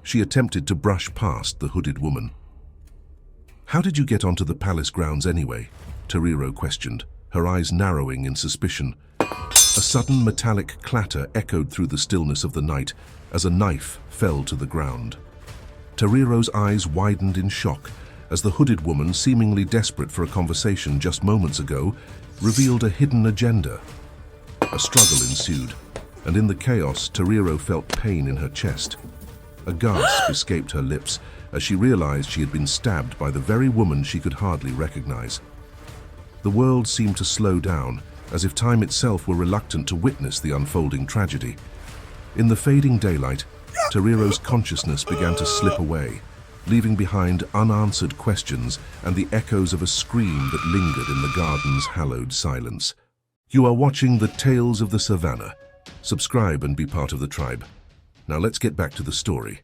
She attempted to brush past the hooded woman. "How did you get onto the palace grounds anyway?" Tariro questioned, her eyes narrowing in suspicion. A sudden metallic clatter echoed through the stillness of the night as a knife fell to the ground. Tariro's eyes widened in shock as the hooded woman, seemingly desperate for a conversation just moments ago, revealed a hidden agenda. A struggle ensued, and in the chaos, Tariro felt pain in her chest. A gasp escaped her lips as she realized she had been stabbed by the very woman she could hardly recognize. The world seemed to slow down, as if time itself were reluctant to witness the unfolding tragedy. In the fading daylight, Tariro's consciousness began to slip away, leaving behind unanswered questions and the echoes of a scream that lingered in the garden's hallowed silence. You are watching The Tales of the Savannah. Subscribe and be part of the tribe. Now let's get back to the story.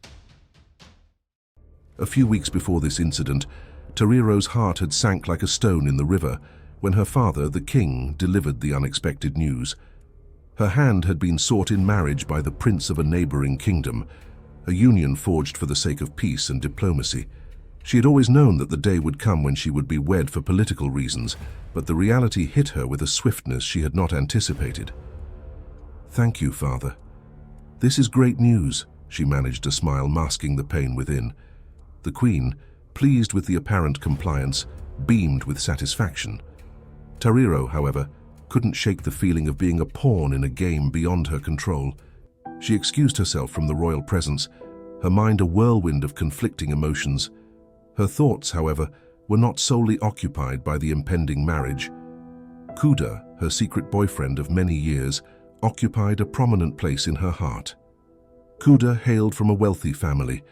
A few weeks before this incident, Tariro's heart had sank like a stone in the river when her father, the king, delivered the unexpected news. Her hand had been sought in marriage by the prince of a neighboring kingdom, a union forged for the sake of peace and diplomacy. She had always known that the day would come when she would be wed for political reasons, but the reality hit her with a swiftness she had not anticipated. "Thank you, Father. This is great news," she managed to smile, masking the pain within. The Queen, pleased with the apparent compliance, beamed with satisfaction. Tariro, however, couldn't shake the feeling of being a pawn in a game beyond her control. She excused herself from the royal presence, her mind a whirlwind of conflicting emotions. Her thoughts, however, were not solely occupied by the impending marriage. Kuda, her secret boyfriend of many years, occupied a prominent place in her heart. Kuda hailed from a wealthy family,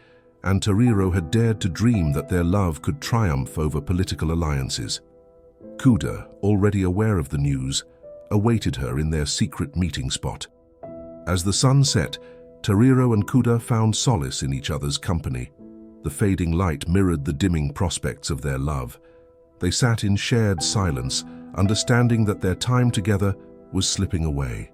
and Tariro had dared to dream that their love could triumph over political alliances. Kuda, already aware of the news, awaited her in their secret meeting spot. As the sun set, Tariro and Kuda found solace in each other's company. The fading light mirrored the dimming prospects of their love. They sat in shared silence, understanding that their time together was slipping away.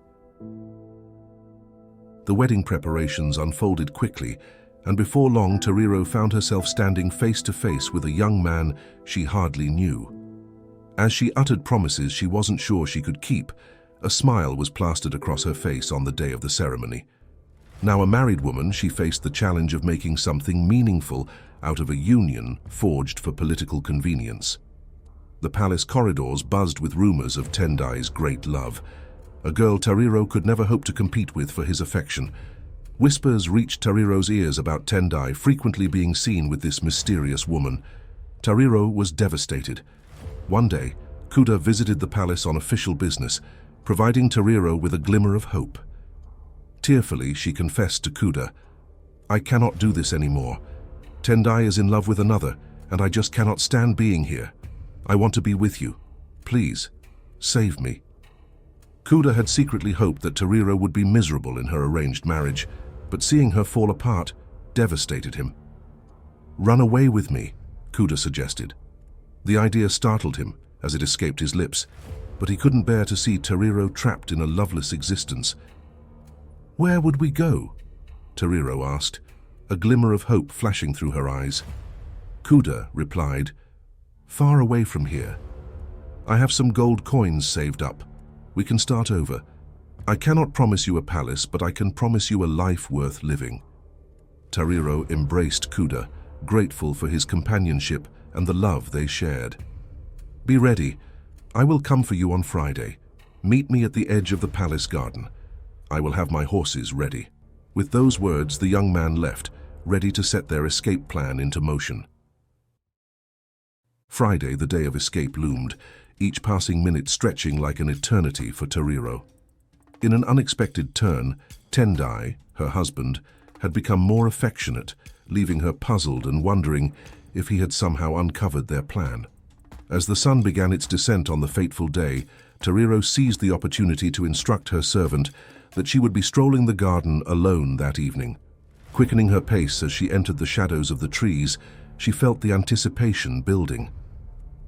The wedding preparations unfolded quickly, and before long Tariro found herself standing face to face with a young man she hardly knew. As she uttered promises she wasn't sure she could keep, a smile was plastered across her face on the day of the ceremony. Now a married woman, she faced the challenge of making something meaningful out of a union forged for political convenience. The palace corridors buzzed with rumors of Tendai's great love, a girl Tariro could never hope to compete with for his affection. Whispers reached Tariro's ears about Tendai frequently being seen with this mysterious woman. Tariro was devastated. One day, Kuda visited the palace on official business, providing Tariro with a glimmer of hope. Tearfully, she confessed to Kuda, "I cannot do this anymore. Tendai is in love with another, and I just cannot stand being here. I want to be with you. Please, save me." Kuda had secretly hoped that Tariro would be miserable in her arranged marriage, but seeing her fall apart devastated him. "Run away with me," Kuda suggested. The idea startled him as it escaped his lips, but he couldn't bear to see Tariro trapped in a loveless existence. "Where would we go?" Tariro asked, a glimmer of hope flashing through her eyes. Kuda replied, "Far away from here. I have some gold coins saved up. We can start over. I cannot promise you a palace, but I can promise you a life worth living." Tariro embraced Kuda, grateful for his companionship and the love they shared. "Be ready. I will come for you on Friday. Meet me at the edge of the palace garden. I will have my horses ready." With those words, the young man left, ready to set their escape plan into motion. Friday, the day of escape, loomed, each passing minute stretching like an eternity for Tariro. In an unexpected turn, Tendai, her husband, had become more affectionate, leaving her puzzled and wondering if he had somehow uncovered their plan. As the sun began its descent on the fateful day, Tariro seized the opportunity to instruct her servant that she would be strolling the garden alone that evening. Quickening her pace as she entered the shadows of the trees, she felt the anticipation building.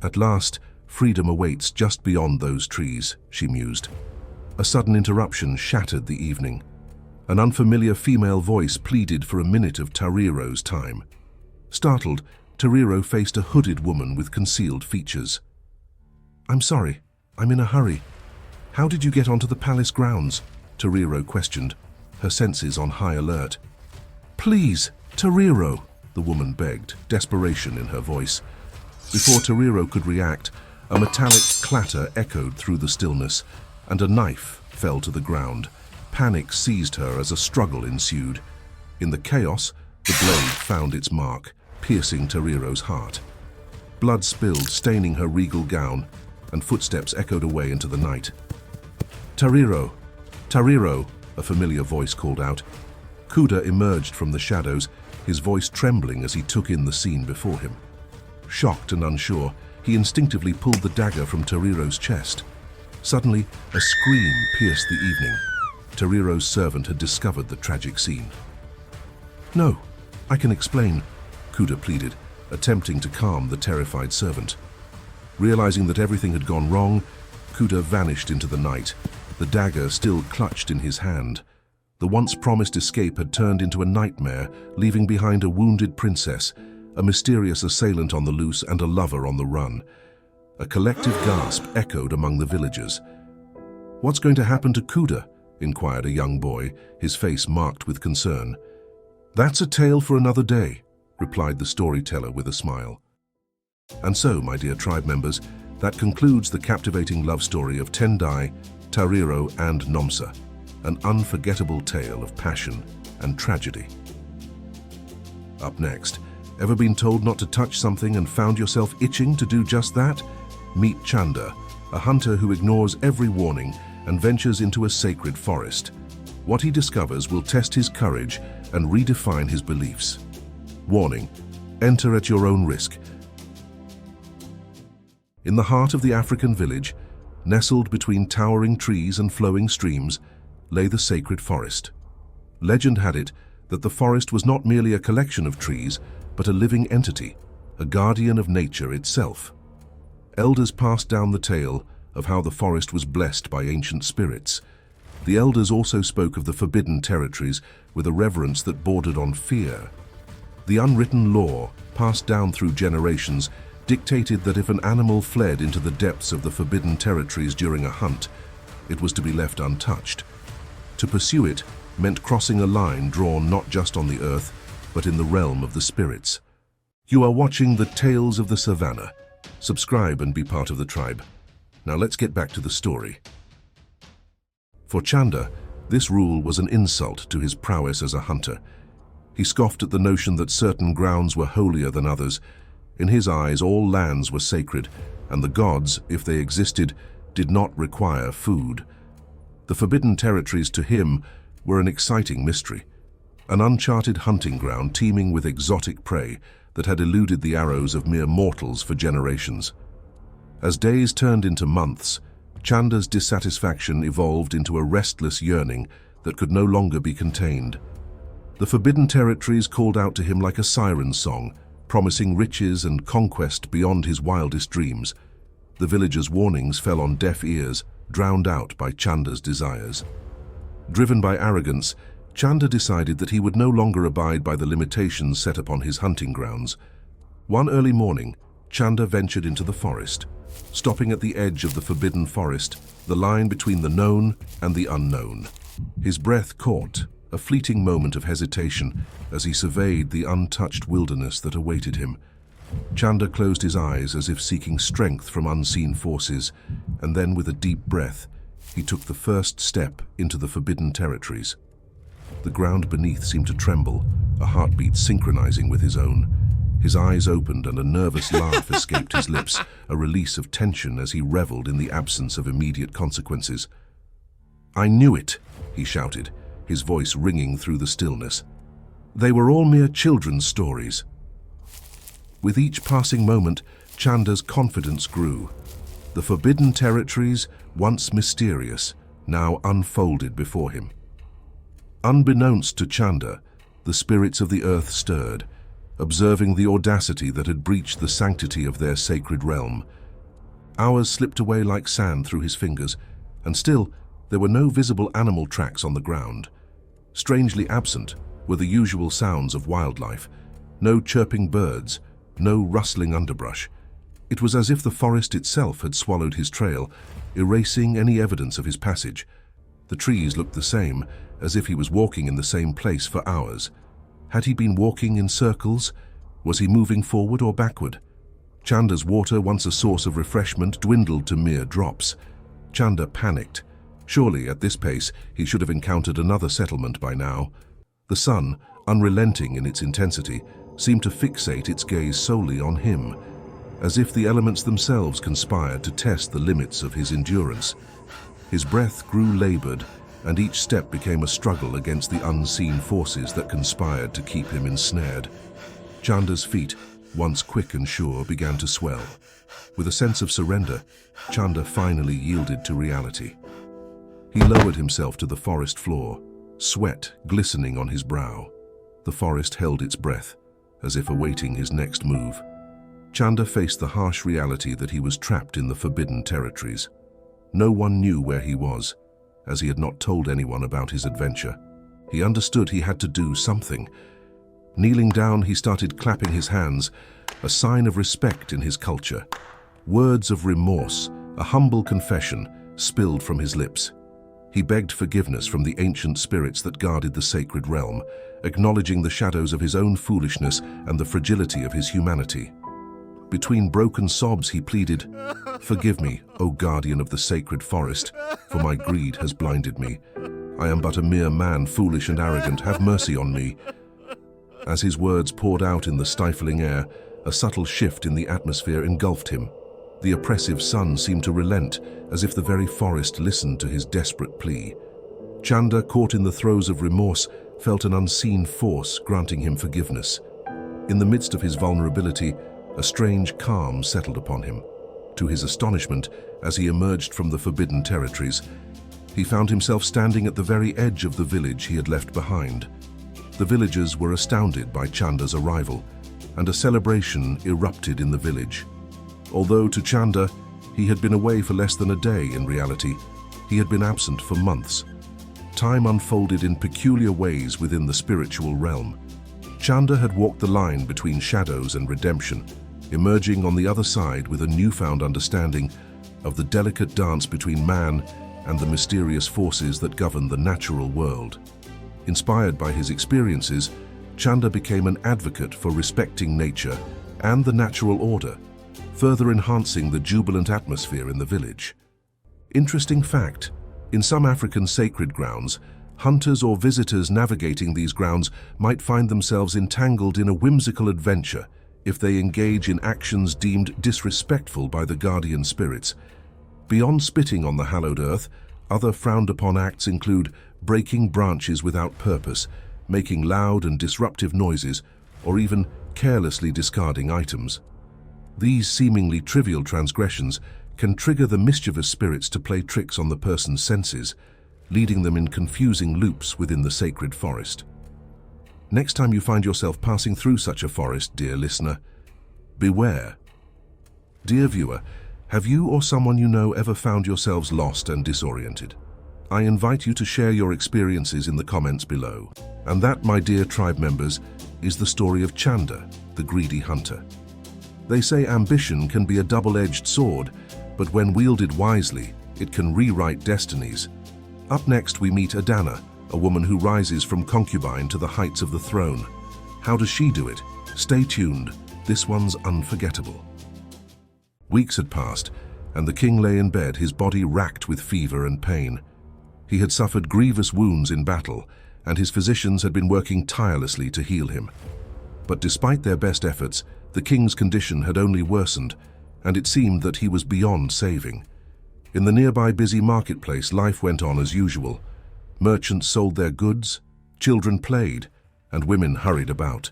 At last, freedom awaits just beyond those trees, she mused. A sudden interruption shattered the evening. An unfamiliar female voice pleaded for a minute of Tariro's time. Startled, Tariro faced a hooded woman with concealed features. "I'm sorry, I'm in a hurry. How did you get onto the palace grounds?" Tariro questioned, her senses on high alert. "Please, Tariro," the woman begged, desperation in her voice. Before Tariro could react, a metallic clatter echoed through the stillness, and a knife fell to the ground. Panic seized her as a struggle ensued. In the chaos, the blade found its mark, piercing Tariro's heart. Blood spilled, staining her regal gown, and footsteps echoed away into the night. "Tariro! Tariro!" a familiar voice called out. Kuda emerged from the shadows, his voice trembling as he took in the scene before him. Shocked and unsure, he instinctively pulled the dagger from Tariro's chest. Suddenly, a scream pierced the evening. Tariro's servant had discovered the tragic scene. "No, I can explain," Kuda pleaded, attempting to calm the terrified servant. Realizing that everything had gone wrong, Kuda vanished into the night, the dagger still clutched in his hand. The once promised escape had turned into a nightmare, leaving behind a wounded princess, a mysterious assailant on the loose and a lover on the run. A collective gasp echoed among the villagers. "What's going to happen to Kuda?" inquired a young boy, his face marked with concern. "That's a tale for another day," replied the storyteller with a smile. And so, my dear tribe members, that concludes the captivating love story of Tendai, Tariro, and Nomsa, an unforgettable tale of passion and tragedy. Up next, ever been told not to touch something and found yourself itching to do just that? Meet Chanda, a hunter who ignores every warning and ventures into a sacred forest. What he discovers will test his courage and redefine his beliefs. Warning: enter at your own risk. In the heart of the African village, nestled between towering trees and flowing streams, lay the sacred forest. Legend had it that the forest was not merely a collection of trees, but a living entity, a guardian of nature itself. Elders passed down the tale of how the forest was blessed by ancient spirits. The elders also spoke of the forbidden territories with a reverence that bordered on fear. The unwritten law, passed down through generations, dictated that if an animal fled into the depths of the forbidden territories during a hunt, it was to be left untouched. To pursue it meant crossing a line drawn not just on the earth, but in the realm of the spirits. You are watching the Tales of the Savannah. Subscribe and be part of the tribe. Now let's get back to the story. For Chanda, this rule was an insult to his prowess as a hunter. He scoffed at the notion that certain grounds were holier than others. In his eyes, all lands were sacred, and the gods, if they existed, did not require food. The forbidden territories to him were an exciting mystery, an uncharted hunting ground teeming with exotic prey that had eluded the arrows of mere mortals for generations. As days turned into months, Chanda's dissatisfaction evolved into a restless yearning that could no longer be contained. The forbidden territories called out to him like a siren song, promising riches and conquest beyond his wildest dreams. The villagers' warnings fell on deaf ears, drowned out by Chanda's desires. Driven by arrogance, Chanda decided that he would no longer abide by the limitations set upon his hunting grounds. One early morning, Chanda ventured into the forest. Stopping at the edge of the forbidden forest, the line between the known and the unknown. His breath caught, a fleeting moment of hesitation as he surveyed the untouched wilderness that awaited him. Chanda closed his eyes as if seeking strength from unseen forces, and then with a deep breath, he took the first step into the forbidden territories. The ground beneath seemed to tremble, a heartbeat synchronizing with his own. His eyes opened and a nervous laugh escaped his lips, a release of tension as he reveled in the absence of immediate consequences. "I knew it," he shouted, his voice ringing through the stillness. "They were all mere children's stories." With each passing moment, Chanda's confidence grew. The forbidden territories, once mysterious, now unfolded before him. Unbeknownst to Chanda, the spirits of the earth stirred, observing the audacity that had breached the sanctity of their sacred realm. Hours slipped away like sand through his fingers, and still there were no visible animal tracks on the ground. Strangely absent were the usual sounds of wildlife, no chirping birds, no rustling underbrush. It was as if the forest itself had swallowed his trail, erasing any evidence of his passage. The trees looked the same, as if he was walking in the same place for hours. Had he been walking in circles? Was he moving forward or backward? Chanda's water, once a source of refreshment, dwindled to mere drops. Chanda panicked. Surely, at this pace, he should have encountered another settlement by now. The sun, unrelenting in its intensity, seemed to fixate its gaze solely on him, as if the elements themselves conspired to test the limits of his endurance. His breath grew labored, and each step became a struggle against the unseen forces that conspired to keep him ensnared. Chanda's feet, once quick and sure, began to swell. With a sense of surrender, Chanda finally yielded to reality. He lowered himself to the forest floor, sweat glistening on his brow. The forest held its breath, as if awaiting his next move. Chanda faced the harsh reality that he was trapped in the forbidden territories. No one knew where he was, as he had not told anyone about his adventure. He understood he had to do something. Kneeling down, he started clapping his hands, a sign of respect in his culture. Words of remorse, a humble confession, spilled from his lips. He begged forgiveness from the ancient spirits that guarded the sacred realm, acknowledging the shadows of his own foolishness and the fragility of his humanity. Between broken sobs, he pleaded, "Forgive me, O guardian of the sacred forest, for my greed has blinded me. I am but a mere man, foolish and arrogant. Have mercy on me." As his words poured out in the stifling air, a subtle shift in the atmosphere engulfed him. The oppressive sun seemed to relent, as if the very forest listened to his desperate plea. Chanda, caught in the throes of remorse, felt an unseen force granting him forgiveness. In the midst of his vulnerability, a strange calm settled upon him. To his astonishment, as he emerged from the forbidden territories, he found himself standing at the very edge of the village he had left behind. The villagers were astounded by Chanda's arrival, and a celebration erupted in the village. Although to Chanda, he had been away for less than a day, in reality, he had been absent for months. Time unfolded in peculiar ways within the spiritual realm. Chanda had walked the line between shadows and redemption, emerging on the other side with a newfound understanding of the delicate dance between man and the mysterious forces that govern the natural world. Inspired by his experiences, Chanda became an advocate for respecting nature and the natural order, further enhancing the jubilant atmosphere in the village. Interesting fact, in some African sacred grounds, hunters or visitors navigating these grounds might find themselves entangled in a whimsical adventure if they engage in actions deemed disrespectful by the guardian spirits. Beyond spitting on the hallowed earth, other frowned-upon acts include breaking branches without purpose, making loud and disruptive noises, or even carelessly discarding items. These seemingly trivial transgressions can trigger the mischievous spirits to play tricks on the person's senses, leading them in confusing loops within the sacred forest. Next time you find yourself passing through such a forest, dear listener, beware. Dear viewer, have you or someone you know ever found yourselves lost and disoriented? I invite you to share your experiences in the comments below. And that, my dear tribe members, is the story of Chanda, the greedy hunter. They say ambition can be a double-edged sword, but when wielded wisely, it can rewrite destinies. Up next, we meet Adana, a woman who rises from concubine to the heights of the throne. How does she do it? Stay tuned. This one's unforgettable. Weeks had passed, and the king lay in bed, his body racked with fever and pain. He had suffered grievous wounds in battle, and his physicians had been working tirelessly to heal him. But despite their best efforts, the king's condition had only worsened, and it seemed that he was beyond saving. In the nearby busy marketplace, life went on as usual. Merchants sold their goods, children played, and women hurried about.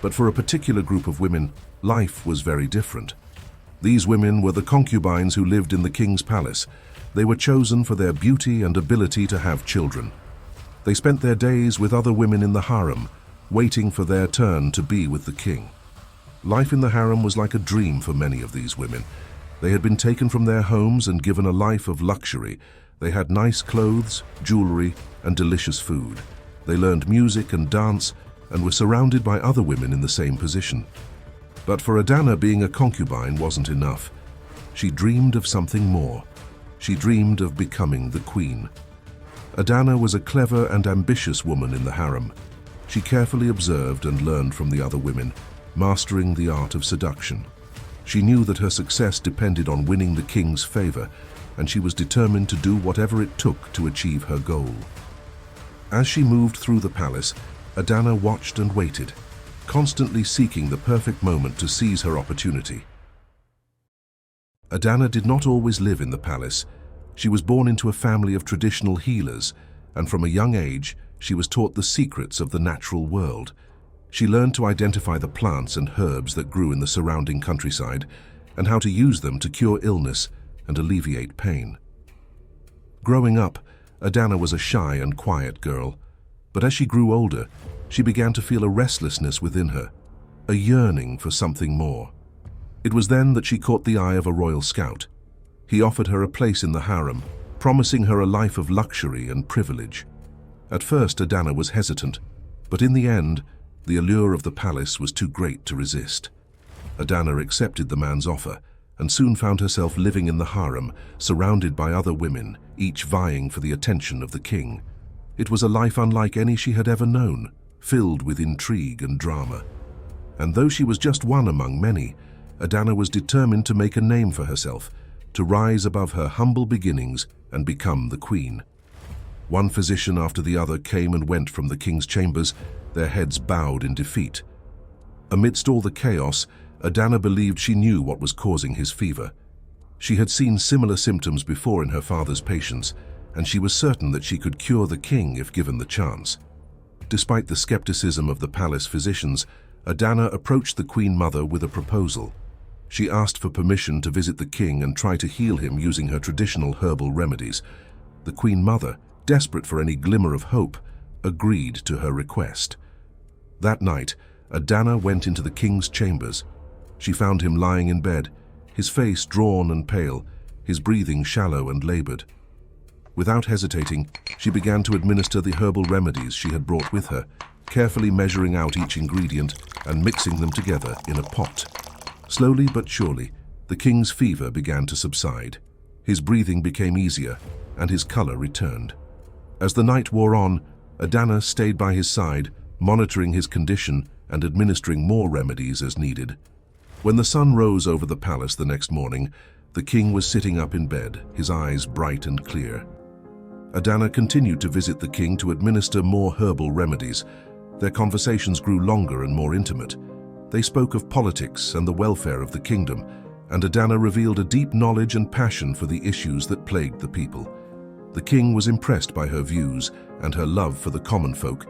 But for a particular group of women, life was very different. These women were the concubines who lived in the king's palace. They were chosen for their beauty and ability to have children. They spent their days with other women in the harem, waiting for their turn to be with the king. Life in the harem was like a dream for many of these women. They had been taken from their homes and given a life of luxury. They had nice clothes, jewelry, and delicious food. They learned music and dance and were surrounded by other women in the same position. But for Adana, being a concubine wasn't enough. She dreamed of something more. She dreamed of becoming the queen. Adana was a clever and ambitious woman in the harem. She carefully observed and learned from the other women, mastering the art of seduction. She knew that her success depended on winning the king's favor, and she was determined to do whatever it took to achieve her goal. As she moved through the palace, Adana watched and waited, constantly seeking the perfect moment to seize her opportunity. Adana did not always live in the palace. She was born into a family of traditional healers, and from a young age, she was taught the secrets of the natural world. She learned to identify the plants and herbs that grew in the surrounding countryside, and how to use them to cure illness and alleviate pain. Growing up, Adana was a shy and quiet girl, but as she grew older, she began to feel a restlessness within her, a yearning for something more. It was then that she caught the eye of a royal scout. He offered her a place in the harem, promising her a life of luxury and privilege. At first, Adana was hesitant, but in the end, The allure of the palace was too great to resist. Adana accepted the man's offer and soon found herself living in the harem, surrounded by other women, each vying for the attention of the king. It was a life unlike any she had ever known, filled with intrigue and drama. And though she was just one among many, Adana was determined to make a name for herself, to rise above her humble beginnings and become the queen. One physician after the other came and went from the king's chambers, their heads bowed in defeat. Amidst all the chaos, Adana believed she knew what was causing his fever. She had seen similar symptoms before in her father's patients, and she was certain that she could cure the king if given the chance. Despite the skepticism of the palace physicians, Adana approached the Queen Mother with a proposal. She asked for permission to visit the king and try to heal him using her traditional herbal remedies. The Queen Mother, desperate for any glimmer of hope, agreed to her request. That night, Adana went into the king's chambers. She found him lying in bed, his face drawn and pale, his breathing shallow and labored. Without hesitating, she began to administer the herbal remedies she had brought with her, carefully measuring out each ingredient and mixing them together in a pot. Slowly but surely, the king's fever began to subside. His breathing became easier, and his color returned. As the night wore on, Adana stayed by his side, monitoring his condition and administering more remedies as needed. When the sun rose over the palace the next morning, the king was sitting up in bed, his eyes bright and clear. Adana continued to visit the king to administer more herbal remedies. Their conversations grew longer and more intimate. They spoke of politics and the welfare of the kingdom, and Adana revealed a deep knowledge and passion for the issues that plagued the people. The king was impressed by her views and her love for the common folk,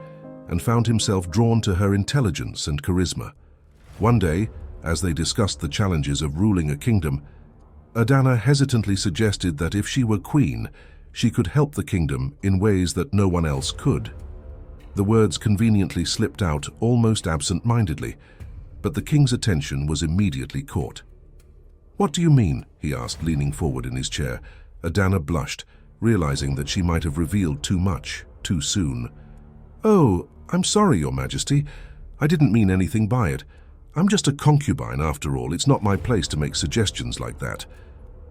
and found himself drawn to her intelligence and charisma. One day, as they discussed the challenges of ruling a kingdom, Adana hesitantly suggested that if she were queen, she could help the kingdom in ways that no one else could. The words conveniently slipped out almost absent-mindedly, but the king's attention was immediately caught. "What do you mean?" he asked, leaning forward in his chair. Adana blushed, realizing that she might have revealed too much, too soon. "Oh, I'm sorry, Your Majesty. I didn't mean anything by it. I'm just a concubine, after all. It's not my place to make suggestions like that."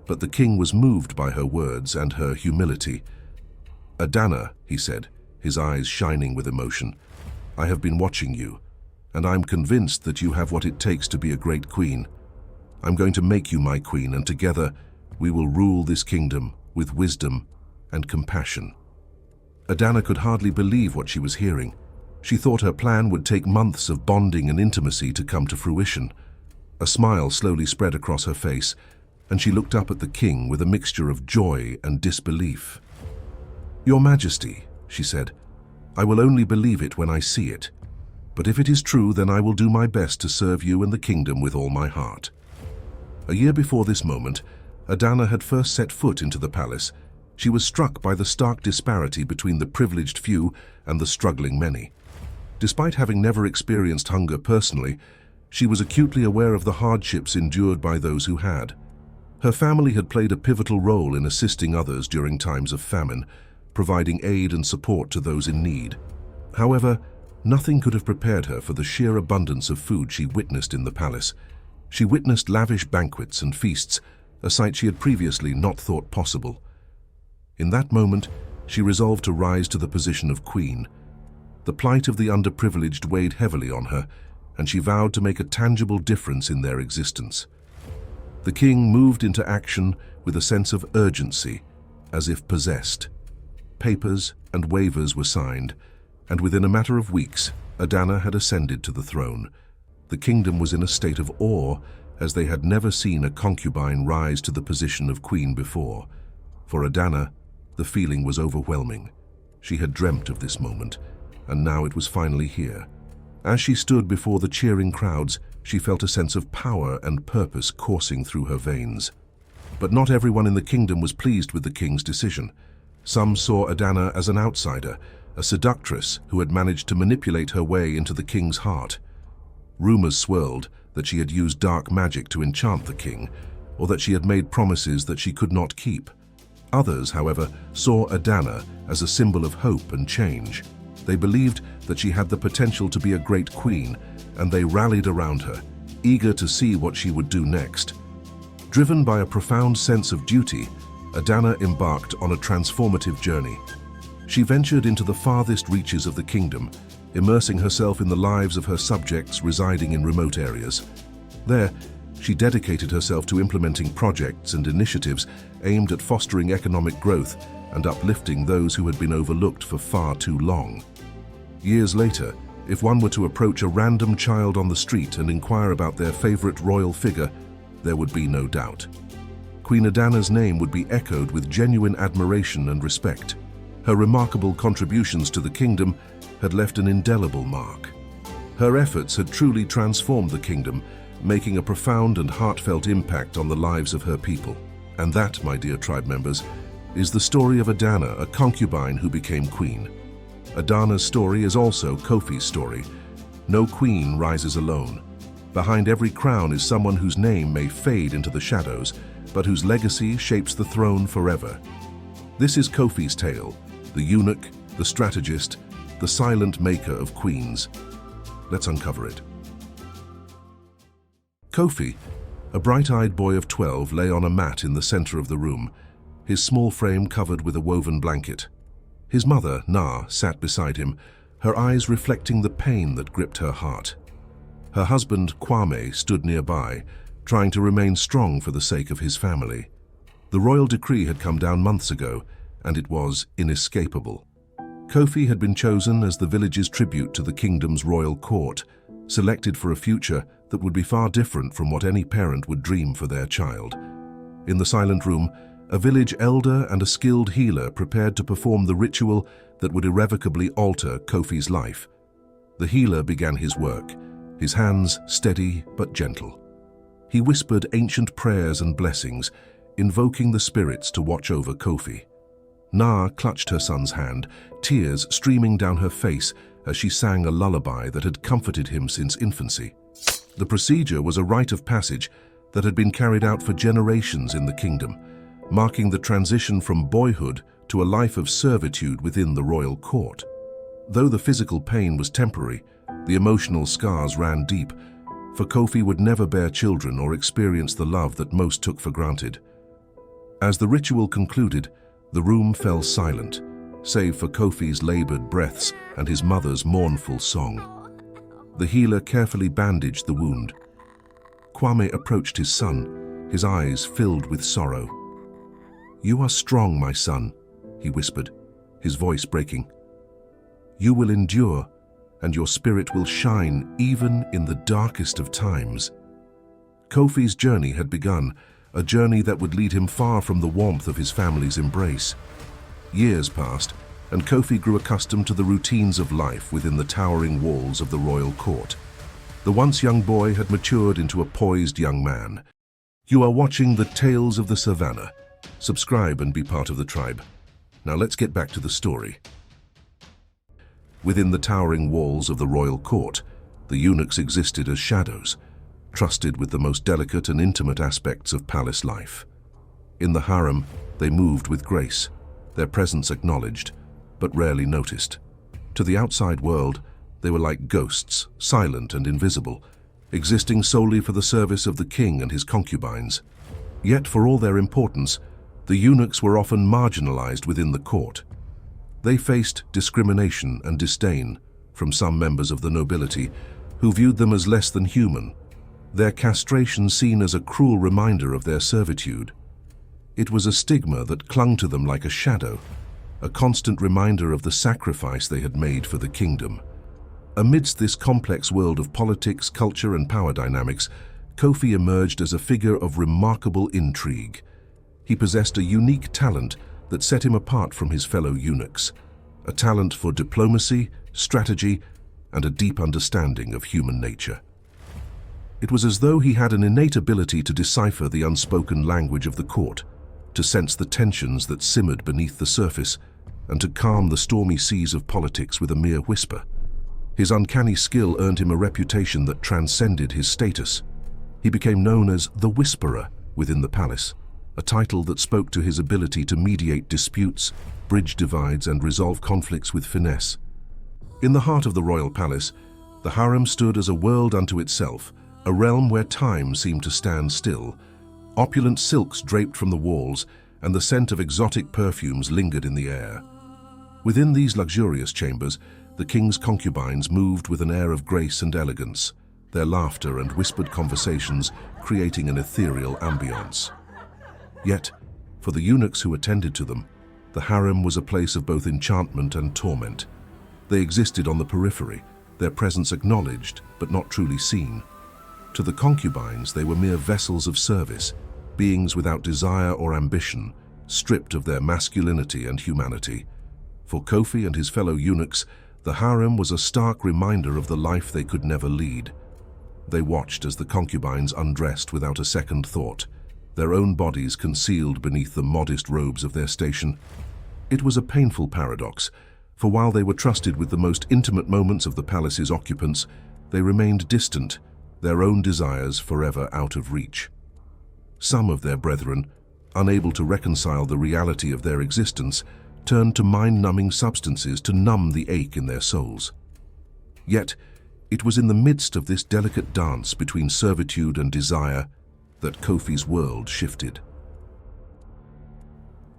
But the king was moved by her words and her humility. "Adana," he said, his eyes shining with emotion, "I have been watching you, and I'm convinced that you have what it takes to be a great queen. I'm going to make you my queen, and together we will rule this kingdom with wisdom and compassion." Adana could hardly believe what she was hearing. She thought her plan would take months of bonding and intimacy to come to fruition. A smile slowly spread across her face, and she looked up at the king with a mixture of joy and disbelief. "Your Majesty," she said, "I will only believe it when I see it. But if it is true, then I will do my best to serve you and the kingdom with all my heart." A year before this moment, Adana had first set foot into the palace. She was struck by the stark disparity between the privileged few and the struggling many. Despite having never experienced hunger personally, she was acutely aware of the hardships endured by those who had. Her family had played a pivotal role in assisting others during times of famine, providing aid and support to those in need. However, nothing could have prepared her for the sheer abundance of food she witnessed in the palace. She witnessed lavish banquets and feasts, a sight she had previously not thought possible. In that moment, she resolved to rise to the position of queen. The plight of the underprivileged weighed heavily on her, and she vowed to make a tangible difference in their existence. The king moved into action with a sense of urgency, as if possessed. Papers and waivers were signed, and within a matter of weeks, Adana had ascended to the throne. The kingdom was in a state of awe, as they had never seen a concubine rise to the position of queen before. For Adana, the feeling was overwhelming. She had dreamt of this moment, and now it was finally here. As she stood before the cheering crowds, she felt a sense of power and purpose coursing through her veins. But not everyone in the kingdom was pleased with the king's decision. Some saw Adana as an outsider, a seductress who had managed to manipulate her way into the king's heart. Rumors swirled that she had used dark magic to enchant the king, or that she had made promises that she could not keep. Others, however, saw Adana as a symbol of hope and change. They believed that she had the potential to be a great queen, and they rallied around her, eager to see what she would do next. Driven by a profound sense of duty, Adana embarked on a transformative journey. She ventured into the farthest reaches of the kingdom, immersing herself in the lives of her subjects residing in remote areas. There, she dedicated herself to implementing projects and initiatives aimed at fostering economic growth and uplifting those who had been overlooked for far too long. Years later, if one were to approach a random child on the street and inquire about their favorite royal figure, there would be no doubt. Queen Adana's name would be echoed with genuine admiration and respect. Her remarkable contributions to the kingdom had left an indelible mark. Her efforts had truly transformed the kingdom, making a profound and heartfelt impact on the lives of her people. And that, my dear tribe members, is the story of Adana, a concubine who became queen. Adana's story is also Kofi's story. No queen rises alone. Behind every crown is someone whose name may fade into the shadows, but whose legacy shapes the throne forever. This is Kofi's tale, the eunuch, the strategist, the silent maker of queens. Let's uncover it. Kofi, a bright-eyed boy of 12, lay on a mat in the center of the room, his small frame covered with a woven blanket. His mother, Na, sat beside him, her eyes reflecting the pain that gripped her heart. Her husband, Kwame, stood nearby, trying to remain strong for the sake of his family. The royal decree had come down months ago, and it was inescapable. Kofi had been chosen as the village's tribute to the kingdom's royal court, selected for a future that would be far different from what any parent would dream for their child. In the silent room, a village elder and a skilled healer prepared to perform the ritual that would irrevocably alter Kofi's life. The healer began his work, his hands steady but gentle. He whispered ancient prayers and blessings, invoking the spirits to watch over Kofi. Na clutched her son's hand, tears streaming down her face as she sang a lullaby that had comforted him since infancy. The procedure was a rite of passage that had been carried out for generations in the kingdom, marking the transition from boyhood to a life of servitude within the royal court. Though the physical pain was temporary, the emotional scars ran deep, for Kofi would never bear children or experience the love that most took for granted. As the ritual concluded, the room fell silent, save for Kofi's labored breaths and his mother's mournful song. The healer carefully bandaged the wound. Kwame approached his son, his eyes filled with sorrow. "You are strong, my son," he whispered, his voice breaking. "You will endure, and your spirit will shine even in the darkest of times." Kofi's journey had begun, a journey that would lead him far from the warmth of his family's embrace. Years passed, and Kofi grew accustomed to the routines of life within the towering walls of the royal court. The once young boy had matured into a poised young man. You are watching the Tales of the Savannah. Subscribe and be part of the tribe. Now let's get back to the story. Within the towering walls of the royal court, the eunuchs existed as shadows, trusted with the most delicate and intimate aspects of palace life. In the harem, they moved with grace, their presence acknowledged, but rarely noticed. To the outside world, they were like ghosts, silent and invisible, existing solely for the service of the king and his concubines. Yet, for all their importance, the eunuchs were often marginalized within the court. They faced discrimination and disdain from some members of the nobility, who viewed them as less than human, their castration seen as a cruel reminder of their servitude. It was a stigma that clung to them like a shadow, a constant reminder of the sacrifice they had made for the kingdom. Amidst this complex world of politics, culture, and power dynamics, Kofi emerged as a figure of remarkable intrigue. He possessed a unique talent that set him apart from his fellow eunuchs, a talent for diplomacy, strategy, and a deep understanding of human nature. It was as though he had an innate ability to decipher the unspoken language of the court, to sense the tensions that simmered beneath the surface, and to calm the stormy seas of politics with a mere whisper. His uncanny skill earned him a reputation that transcended his status. He became known as the Whisperer within the palace, a title that spoke to his ability to mediate disputes, bridge divides, and resolve conflicts with finesse. In the heart of the royal palace, the harem stood as a world unto itself, a realm where time seemed to stand still. Opulent silks draped from the walls, and the scent of exotic perfumes lingered in the air. Within these luxurious chambers, the king's concubines moved with an air of grace and elegance, their laughter and whispered conversations creating an ethereal ambience. Yet, for the eunuchs who attended to them, the harem was a place of both enchantment and torment. They existed on the periphery, their presence acknowledged but not truly seen. To the concubines, they were mere vessels of service, beings without desire or ambition, stripped of their masculinity and humanity. For Kofi and his fellow eunuchs, the harem was a stark reminder of the life they could never lead. They watched as the concubines undressed without a second thought, their own bodies concealed beneath the modest robes of their station. It was a painful paradox, for while they were trusted with the most intimate moments of the palace's occupants, they remained distant, their own desires forever out of reach. Some of their brethren, unable to reconcile the reality of their existence, turned to mind-numbing substances to numb the ache in their souls. Yet, it was in the midst of this delicate dance between servitude and desire that Kofi's world shifted.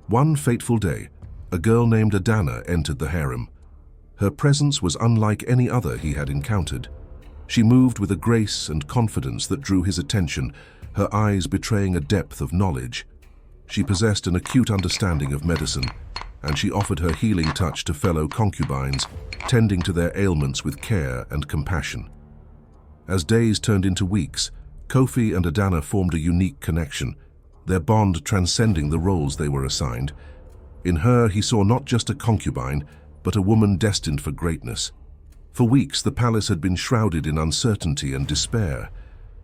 One fateful day, a girl named Adana entered the harem. Her presence was unlike any other he had encountered. She moved with a grace and confidence that drew his attention, her eyes betraying a depth of knowledge. She possessed an acute understanding of medicine, and she offered her healing touch to fellow concubines, tending to their ailments with care and compassion. As days turned into weeks, Kofi and Adana formed a unique connection, their bond transcending the roles they were assigned. In her, he saw not just a concubine, but a woman destined for greatness. For weeks, the palace had been shrouded in uncertainty and despair.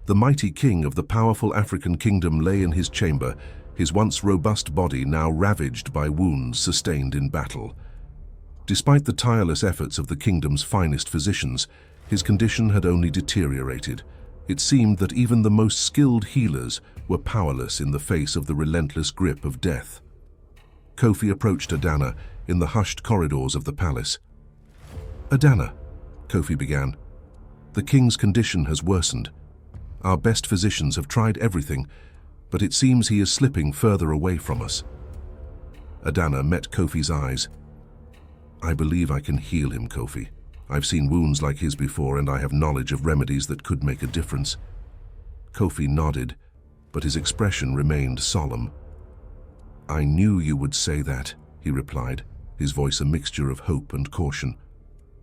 The mighty king of the powerful African kingdom lay in his chamber, his once robust body now ravaged by wounds sustained in battle. Despite the tireless efforts of the kingdom's finest physicians, his condition had only deteriorated. It seemed that even the most skilled healers were powerless in the face of the relentless grip of death. Kofi approached Adana in the hushed corridors of the palace. "Adana," Kofi began, "the king's condition has worsened. Our best physicians have tried everything, but it seems he is slipping further away from us." Adana met Kofi's eyes. "I believe I can heal him, Kofi. I've seen wounds like his before, and I have knowledge of remedies that could make a difference." Kofi nodded, but his expression remained solemn. "I knew you would say that," he replied, his voice a mixture of hope and caution.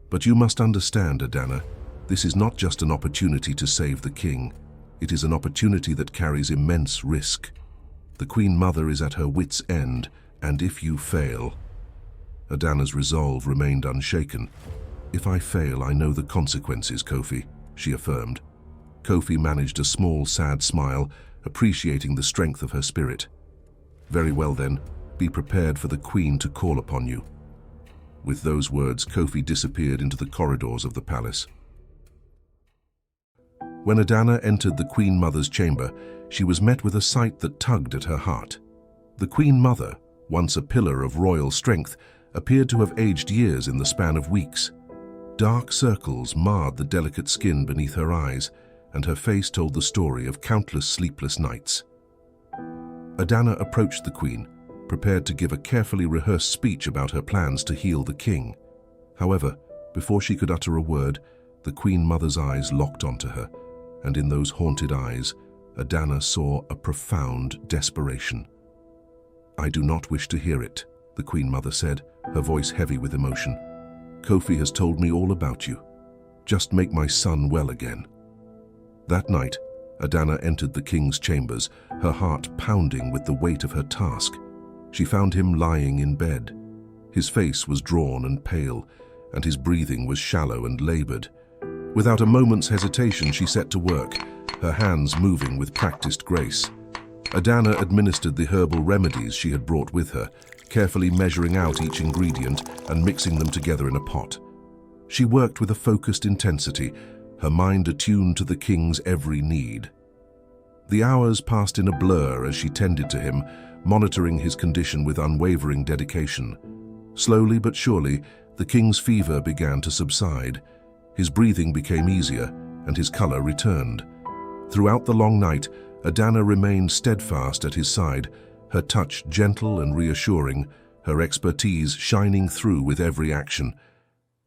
"But you must understand, Adana, this is not just an opportunity to save the king. It is an opportunity that carries immense risk. The Queen Mother is at her wit's end, and if you fail..." Adana's resolve remained unshaken. "If I fail, I know the consequences, Kofi," she affirmed. Kofi managed a small, sad smile, appreciating the strength of her spirit. "Very well then, be prepared for the Queen to call upon you." With those words, Kofi disappeared into the corridors of the palace. When Adana entered the Queen Mother's chamber, she was met with a sight that tugged at her heart. The Queen Mother, once a pillar of royal strength, appeared to have aged years in the span of weeks. Dark circles marred the delicate skin beneath her eyes, and her face told the story of countless sleepless nights. Adana approached the Queen, prepared to give a carefully rehearsed speech about her plans to heal the king. However, before she could utter a word, the Queen Mother's eyes locked onto her, and in those haunted eyes, Adana saw a profound desperation. "I do not wish to hear it," the Queen Mother said, her voice heavy with emotion. "Kofi has told me all about you. Just make my son well again." That night, Adana entered the king's chambers, her heart pounding with the weight of her task. She found him lying in bed. His face was drawn and pale, and his breathing was shallow and labored. Without a moment's hesitation, she set to work, her hands moving with practiced grace. Adana administered the herbal remedies she had brought with her, carefully measuring out each ingredient and mixing them together in a pot. She worked with a focused intensity, her mind attuned to the king's every need. The hours passed in a blur as she tended to him, monitoring his condition with unwavering dedication. Slowly but surely, The king's fever began to subside. His breathing became easier, and his color returned. Throughout the long night, Adana remained steadfast at his side, her touch gentle and reassuring, her expertise shining through with every action.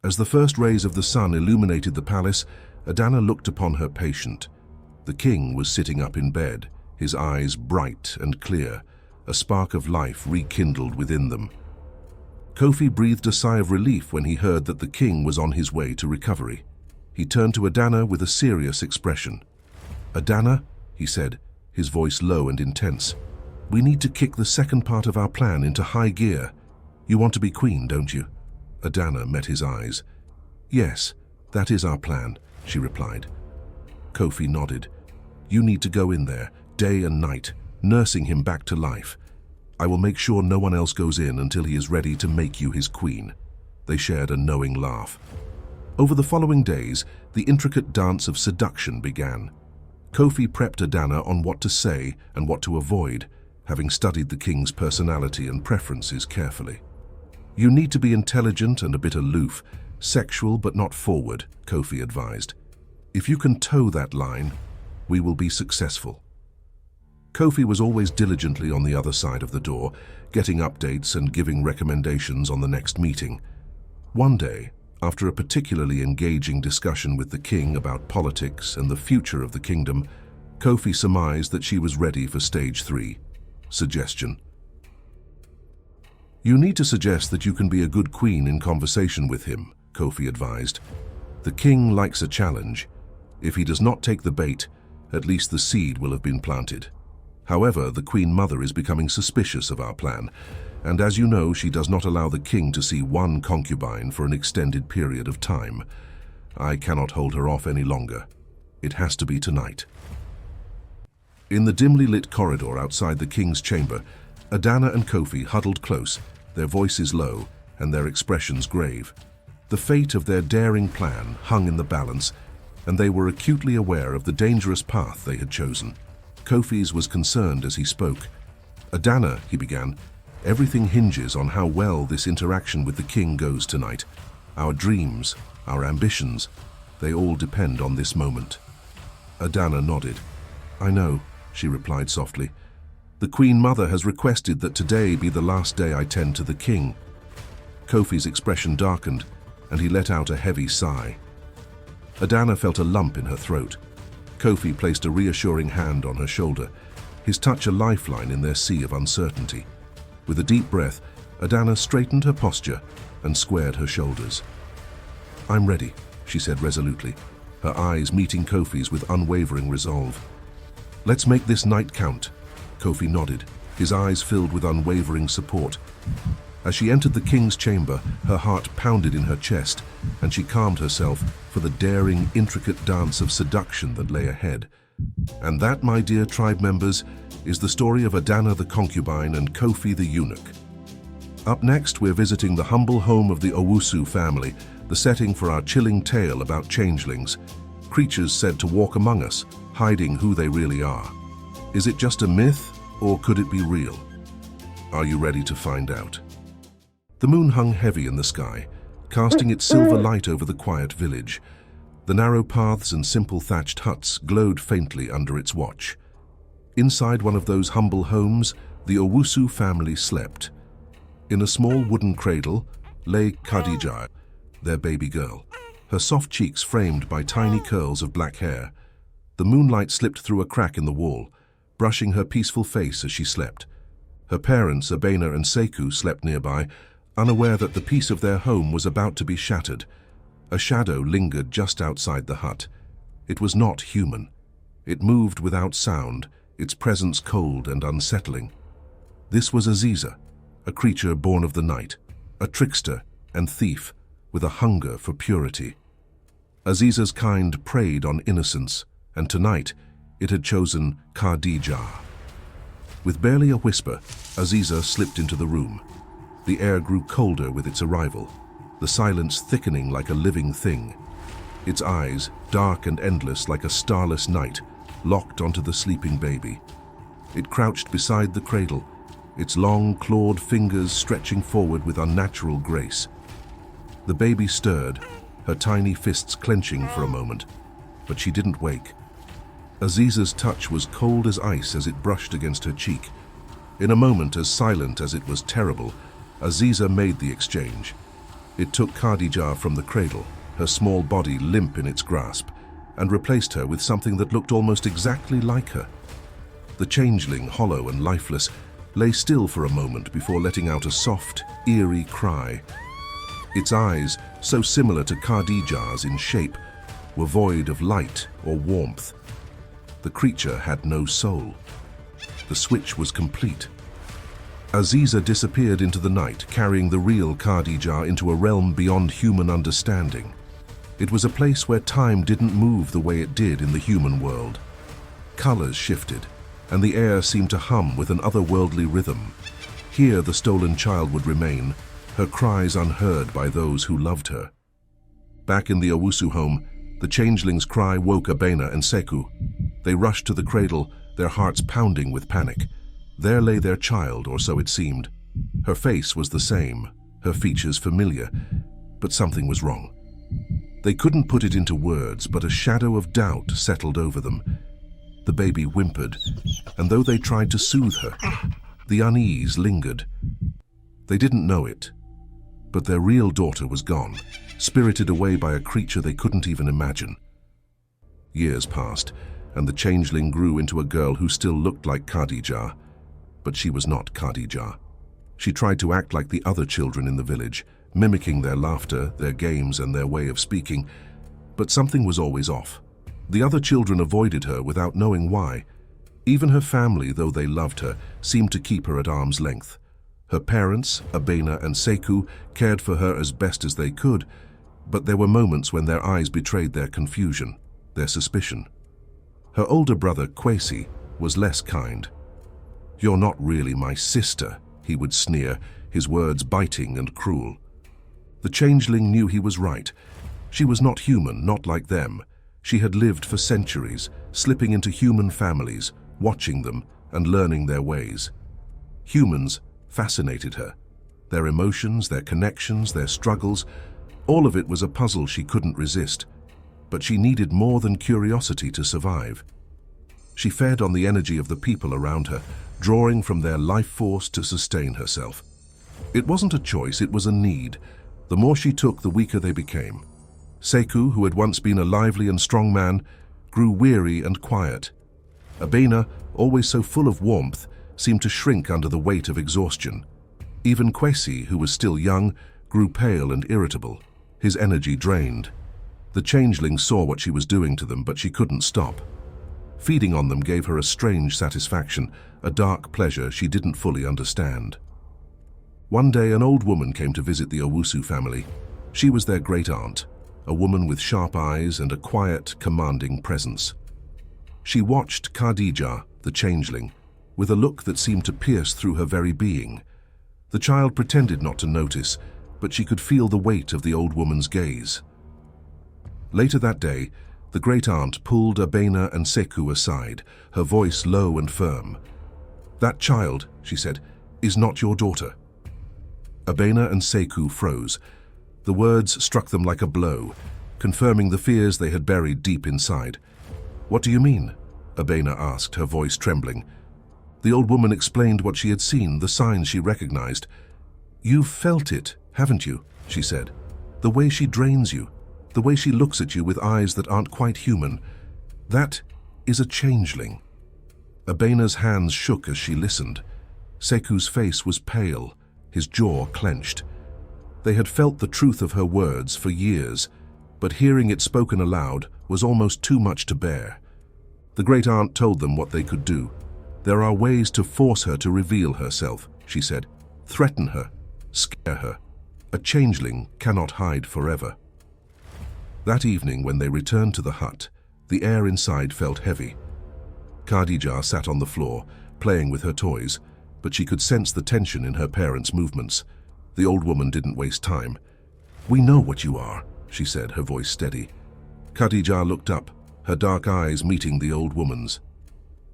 As the first rays of the sun illuminated the palace, Adana looked upon her patient. The king was sitting up in bed, his eyes bright and clear, a spark of life rekindled within them. Kofi breathed a sigh of relief when he heard that the king was on his way to recovery. He turned to Adana with a serious expression. "Adana," he said, his voice low and intense, "we need to kick the second part of our plan into high gear. You want to be queen, don't you?" Adana met his eyes. "Yes, that is our plan," she replied. Kofi nodded. "You need to go in there, day and night, nursing him back to life. I will make sure no one else goes in until he is ready to make you his queen." They shared a knowing laugh. Over the following days, the intricate dance of seduction began. Kofi prepped Adana on what to say and what to avoid, having studied the king's personality and preferences carefully. "You need to be intelligent and a bit aloof, sexual but not forward," Kofi advised. "If you can toe that line, we will be successful." Kofi was always diligently on the other side of the door, getting updates and giving recommendations on the next meeting. One day, after a particularly engaging discussion with the king about politics and the future of the kingdom, Kofi surmised that she was ready for stage 3. Suggestion. "You need to suggest that you can be a good queen in conversation with him," Kofi advised. "The king likes a challenge. If he does not take the bait, at least the seed will have been planted. However, the Queen Mother is becoming suspicious of our plan, and as you know, she does not allow the king to see one concubine for an extended period of time. I cannot hold her off any longer. It has to be tonight." In the dimly lit corridor outside the king's chamber, Adana and Kofi huddled close, their voices low and their expressions grave. The fate of their daring plan hung in the balance, and they were acutely aware of the dangerous path they had chosen. Kofi's was concerned as he spoke. "Adana," he began, "everything hinges on how well this interaction with the king goes tonight. Our dreams, our ambitions, they all depend on this moment." Adana nodded. "I know," she replied softly. "The Queen Mother has requested that today be the last day I tend to the king." Kofi's expression darkened, and he let out a heavy sigh. Adana felt a lump in her throat. Kofi placed a reassuring hand on her shoulder, his touch a lifeline in their sea of uncertainty. With a deep breath, Adana straightened her posture and squared her shoulders. "I'm ready," she said resolutely, her eyes meeting Kofi's with unwavering resolve. "Let's make this night count." Kofi nodded, his eyes filled with unwavering support. As she entered the king's chamber, her heart pounded in her chest, and she calmed herself for the daring, intricate dance of seduction that lay ahead. And that, my dear tribe members, is the story of Adana the concubine and Kofi the eunuch. Up next, we're visiting the humble home of the Owusu family, the setting for our chilling tale about changelings, creatures said to walk among us, hiding who they really are. Is it just a myth, or could it be real? Are you ready to find out? The moon hung heavy in the sky, casting its silver light over the quiet village. The narrow paths and simple thatched huts glowed faintly under its watch. Inside one of those humble homes, the Owusu family slept. In a small wooden cradle lay Khadija, their baby girl, her soft cheeks framed by tiny curls of black hair. The moonlight slipped through a crack in the wall, brushing her peaceful face as she slept. Her parents, Abena and Seku, slept nearby, unaware that the peace of their home was about to be shattered. A shadow lingered just outside the hut. It was not human. It moved without sound, its presence cold and unsettling. This was Aziza, a creature born of the night, a trickster and thief with a hunger for purity. Aziza's kind preyed on innocence, and tonight it had chosen Khadija. With barely a whisper, Aziza slipped into the room. The air grew colder with its arrival, the silence thickening like a living thing. Its eyes, dark and endless like a starless night, locked onto the sleeping baby. It crouched beside the cradle, its long, clawed fingers stretching forward with unnatural grace. The baby stirred, her tiny fists clenching for a moment, but she didn't wake. Aziza's touch was cold as ice as it brushed against her cheek. In a moment as silent as it was terrible, Aziza made the exchange. It took Khadija from the cradle, her small body limp in its grasp, and replaced her with something that looked almost exactly like her. The changeling, hollow and lifeless, lay still for a moment before letting out a soft, eerie cry. Its eyes, so similar to Khadija's in shape, were void of light or warmth. The creature had no soul. The switch was complete. Aziza disappeared into the night, carrying the real Khadija into a realm beyond human understanding. It was a place where time didn't move the way it did in the human world. Colors shifted, and the air seemed to hum with an otherworldly rhythm. Here the stolen child would remain, her cries unheard by those who loved her. Back in the Owusu home, the changeling's cry woke Abena and Seku. They rushed to the cradle, their hearts pounding with panic. There lay their child, or so it seemed. Her face was the same, her features familiar, but something was wrong. They couldn't put it into words, but a shadow of doubt settled over them. The baby whimpered, and though they tried to soothe her, the unease lingered. They didn't know it, but their real daughter was gone, spirited away by a creature they couldn't even imagine. Years passed, and the changeling grew into a girl who still looked like Khadija, but she was not Khadija. She tried to act like the other children in the village, mimicking their laughter, their games, and their way of speaking, but something was always off. The other children avoided her without knowing why. Even her family, though they loved her, seemed to keep her at arm's length. Her parents, Abena and Seku, cared for her as best as they could, but there were moments when their eyes betrayed their confusion, their suspicion. Her older brother, Kwesi, was less kind. "You're not really my sister," he would sneer, his words biting and cruel. The changeling knew he was right. She was not human, not like them. She had lived for centuries, slipping into human families, watching them and learning their ways. Humans fascinated her. Their emotions, their connections, their struggles, all of it was a puzzle she couldn't resist. But she needed more than curiosity to survive. She fed on the energy of the people around her, drawing from their life force to sustain herself. It wasn't a choice, it was a need. The more she took, the weaker they became. Seku, who had once been a lively and strong man, grew weary and quiet. Abena, always so full of warmth, seemed to shrink under the weight of exhaustion. Even Kwesi, who was still young, grew pale and irritable, his energy drained. The changeling saw what she was doing to them, but she couldn't stop. Feeding on them gave her a strange satisfaction, a dark pleasure she didn't fully understand. One day an old woman came to visit the Owusu family. She was their great-aunt, a woman with sharp eyes and a quiet, commanding presence. She watched Khadija, the changeling, with a look that seemed to pierce through her very being. The child pretended not to notice, but she could feel the weight of the old woman's gaze. Later that day, the great-aunt pulled Abena and Seku aside, her voice low and firm. "That child," she said, "is not your daughter." Abena and Seku froze. The words struck them like a blow, confirming the fears they had buried deep inside. "What do you mean?" Abena asked, her voice trembling. The old woman explained what she had seen, the signs she recognized. "You've felt it, haven't you?" she said. "The way she drains you. The way she looks at you with eyes that aren't quite human. That is a changeling." Abena's hands shook as she listened. Seku's face was pale, his jaw clenched. They had felt the truth of her words for years, but hearing it spoken aloud was almost too much to bear. The great-aunt told them what they could do. "There are ways to force her to reveal herself," she said. "Threaten her, scare her. A changeling cannot hide forever." That evening, when they returned to the hut, the air inside felt heavy. Khadija sat on the floor, playing with her toys, but she could sense the tension in her parents' movements. The old woman didn't waste time. "We know what you are," she said, her voice steady. Khadija looked up, her dark eyes meeting the old woman's.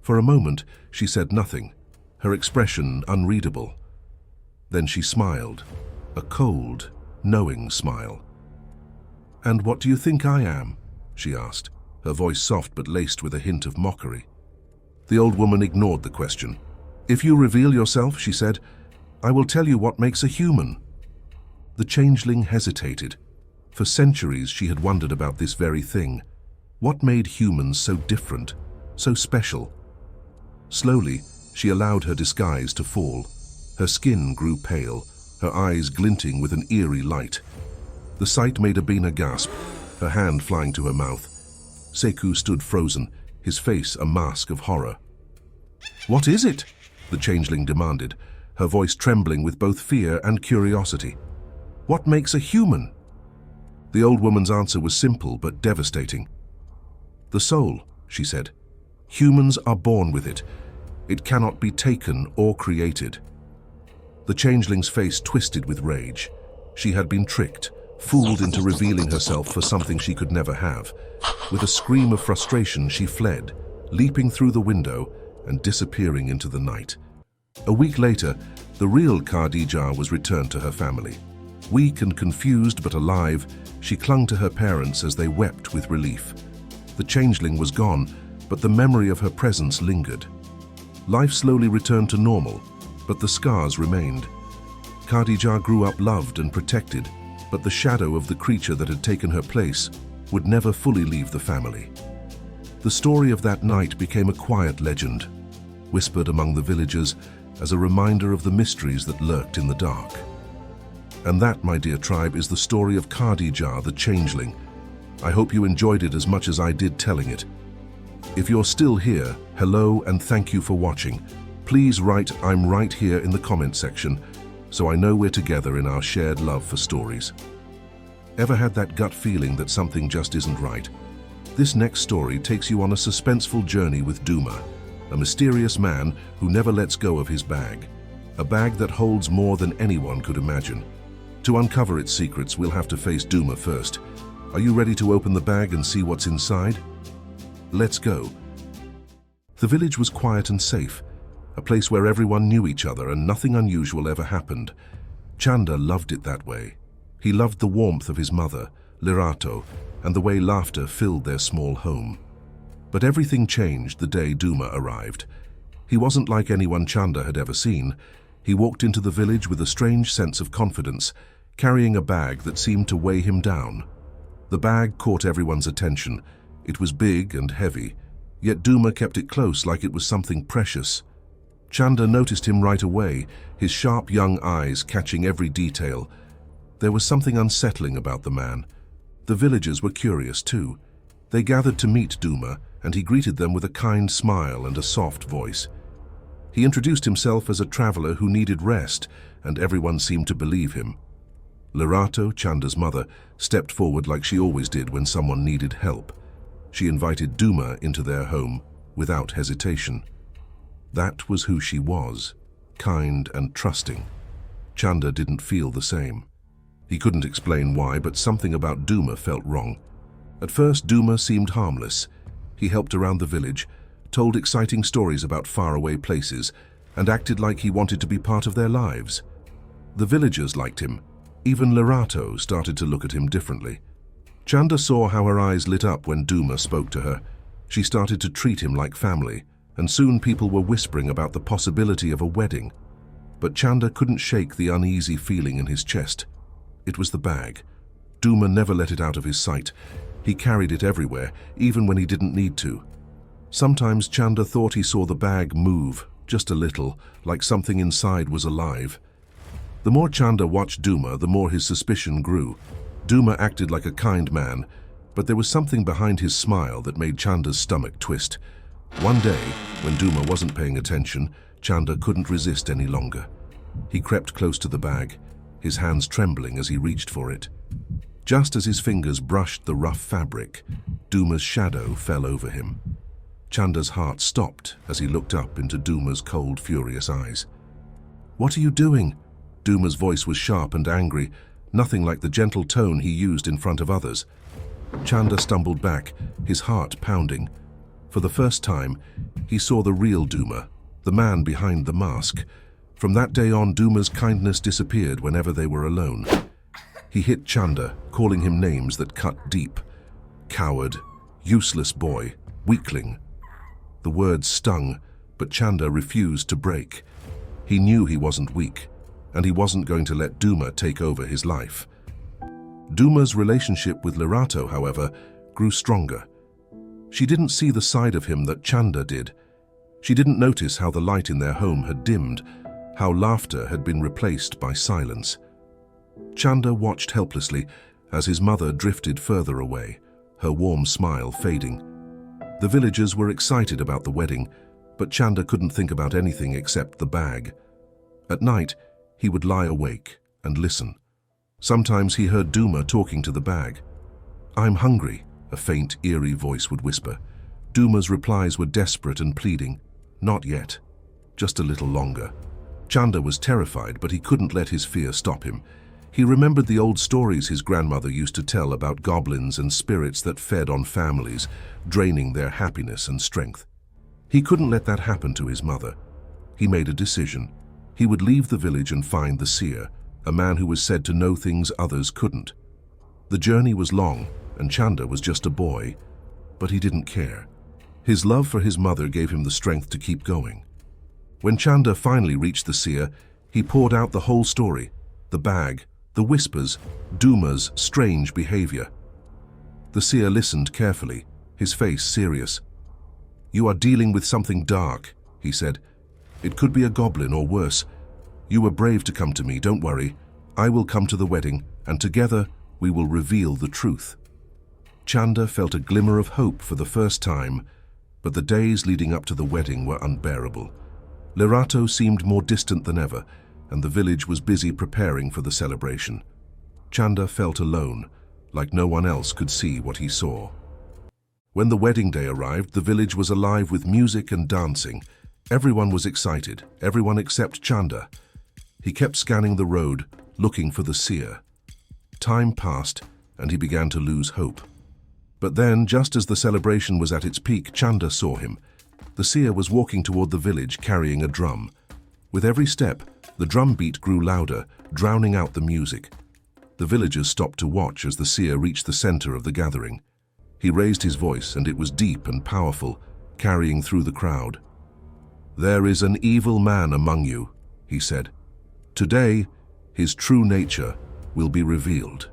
For a moment, she said nothing, her expression unreadable. Then she smiled, a cold, knowing smile. "And what do you think I am?" she asked, her voice soft but laced with a hint of mockery. The old woman ignored the question. "If you reveal yourself," she said, "I will tell you what makes a human." The changeling hesitated. For centuries she had wondered about this very thing. What made humans so different, so special? Slowly, she allowed her disguise to fall. Her skin grew pale, her eyes glinting with an eerie light. The sight made Abina gasp, her hand flying to her mouth. Sekou stood frozen, his face a mask of horror. "What is it?" the changeling demanded, her voice trembling with both fear and curiosity. "What makes a human?" The old woman's answer was simple but devastating. "The soul," she said. "Humans are born with it. It cannot be taken or created." The changeling's face twisted with rage. She had been tricked, fooled into revealing herself for something she could never have. With a scream of frustration, she fled, leaping through the window and disappearing into the night. A week later, the real Khadija was returned to her family. Weak and confused but alive, she clung to her parents as they wept with relief. The changeling was gone, but the memory of her presence lingered. Life slowly returned to normal, but the scars remained. Khadija grew up loved and protected, but the shadow of the creature that had taken her place would never fully leave the family. The story of that night became a quiet legend, whispered among the villagers as a reminder of the mysteries that lurked in the dark. And that, my dear tribe, is the story of Khadija the changeling. I hope you enjoyed it as much as I did telling it. If you're still here, hello and thank you for watching. Please write "I'm right here" in the comment section so I know we're together in our shared love for stories. Ever had that gut feeling that something just isn't right? This next story takes you on a suspenseful journey with Duma, a mysterious man who never lets go of his bag. A bag that holds more than anyone could imagine. To uncover its secrets, we'll have to face Duma first. Are you ready to open the bag and see what's inside? Let's go. The village was quiet and safe, a place where everyone knew each other and nothing unusual ever happened. Chanda loved it that way. He loved the warmth of his mother, Lirato, and the way laughter filled their small home. But everything changed the day Duma arrived. He wasn't like anyone Chanda had ever seen. He walked into the village with a strange sense of confidence, carrying a bag that seemed to weigh him down. The bag caught everyone's attention. It was big and heavy, yet Duma kept it close like it was something precious. Chanda noticed him right away, his sharp young eyes catching every detail. There was something unsettling about the man. The villagers were curious too. They gathered to meet Duma, and he greeted them with a kind smile and a soft voice. He introduced himself as a traveler who needed rest, and everyone seemed to believe him. Lirato, Chanda's mother, stepped forward like she always did when someone needed help. She invited Duma into their home without hesitation. That was who she was, kind and trusting. Chanda didn't feel the same. He couldn't explain why, but something about Duma felt wrong. At first, Duma seemed harmless. He helped around the village, told exciting stories about faraway places, and acted like he wanted to be part of their lives. The villagers liked him. Even Lirato started to look at him differently. Chanda saw how her eyes lit up when Duma spoke to her. She started to treat him like family, and soon people were whispering about the possibility of a wedding. But Chanda couldn't shake the uneasy feeling in his chest. It was the bag. Duma never let it out of his sight. He carried it everywhere, even when he didn't need to. Sometimes Chanda thought he saw the bag move, just a little, like something inside was alive. The more Chanda watched Duma, the more his suspicion grew. Duma acted like a kind man, but there was something behind his smile that made Chanda's stomach twist. One day, when Duma wasn't paying attention, Chanda couldn't resist any longer. He crept close to the bag, his hands trembling as he reached for it. Just as his fingers brushed the rough fabric, Duma's shadow fell over him. Chanda's heart stopped as he looked up into Duma's cold, furious eyes. "What are you doing?" Duma's voice was sharp and angry, nothing like the gentle tone he used in front of others. Chanda stumbled back, his heart pounding. For the first time, he saw the real Duma, the man behind the mask. From that day on, Duma's kindness disappeared whenever they were alone. He hit Chanda, calling him names that cut deep. Coward, useless boy, weakling. The words stung, but Chanda refused to break. He knew he wasn't weak, and he wasn't going to let Duma take over his life. Duma's relationship with Lerato, however, grew stronger. She didn't see the side of him that Chanda did. She didn't notice how the light in their home had dimmed, how laughter had been replaced by silence. Chanda watched helplessly as his mother drifted further away, her warm smile fading. The villagers were excited about the wedding, but Chanda couldn't think about anything except the bag. At night, he would lie awake and listen. Sometimes he heard Duma talking to the bag. "I'm hungry," a faint, eerie voice would whisper. Duma's replies were desperate and pleading. "Not yet. Just a little longer." Chanda was terrified, but he couldn't let his fear stop him. He remembered the old stories his grandmother used to tell about goblins and spirits that fed on families, draining their happiness and strength. He couldn't let that happen to his mother. He made a decision. He would leave the village and find the seer, a man who was said to know things others couldn't. The journey was long, and Chanda was just a boy, but he didn't care. His love for his mother gave him the strength to keep going. When Chanda finally reached the seer, he poured out the whole story, the bag, the whispers, Duma's strange behavior. The seer listened carefully, his face serious. "You are dealing with something dark," he said. "It could be a goblin or worse. You were brave to come to me, don't worry. I will come to the wedding, and together we will reveal the truth." Chanda felt a glimmer of hope for the first time, but the days leading up to the wedding were unbearable. Lerato seemed more distant than ever, and the village was busy preparing for the celebration. Chanda felt alone, like no one else could see what he saw. When the wedding day arrived, the village was alive with music and dancing. Everyone was excited, everyone except Chanda. He kept scanning the road, looking for the seer. Time passed, and he began to lose hope. But then, just as the celebration was at its peak, Chanda saw him. The seer was walking toward the village, carrying a drum. With every step, the drum beat grew louder, drowning out the music. The villagers stopped to watch as the seer reached the center of the gathering. He raised his voice, and it was deep and powerful, carrying through the crowd. "There is an evil man among you," he said. "Today, his true nature will be revealed."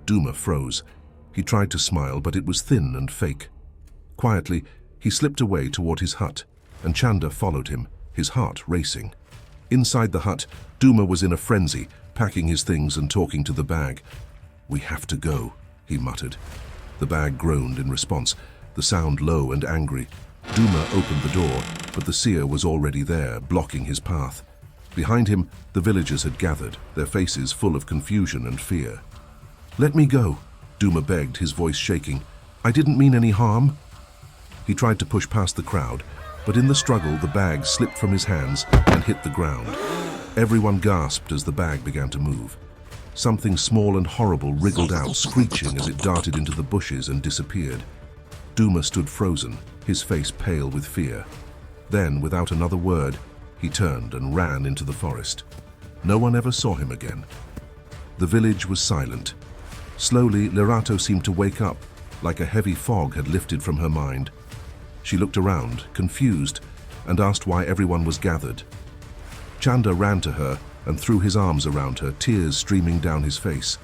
Duma froze. He tried to smile, but it was thin and fake. Quietly, he slipped away toward his hut, and Chanda followed him, his heart racing. Inside the hut, Duma was in a frenzy, packing his things and talking to the bag. "We have to go," he muttered. The bag groaned in response, the sound low and angry. Duma opened the door, but the seer was already there, blocking his path. Behind him, the villagers had gathered, their faces full of confusion and fear. "Let me go," Duma begged, his voice shaking. "I didn't mean any harm." He tried to push past the crowd, but in the struggle, the bag slipped from his hands and hit the ground. Everyone gasped as the bag began to move. Something small and horrible wriggled out, screeching as it darted into the bushes and disappeared. Duma stood frozen, his face pale with fear. Then, without another word, he turned and ran into the forest. No one ever saw him again. The village was silent. Slowly, Lerato seemed to wake up, like a heavy fog had lifted from her mind. She looked around, confused, and asked why everyone was gathered. Chanda ran to her and threw his arms around her, tears streaming down his face.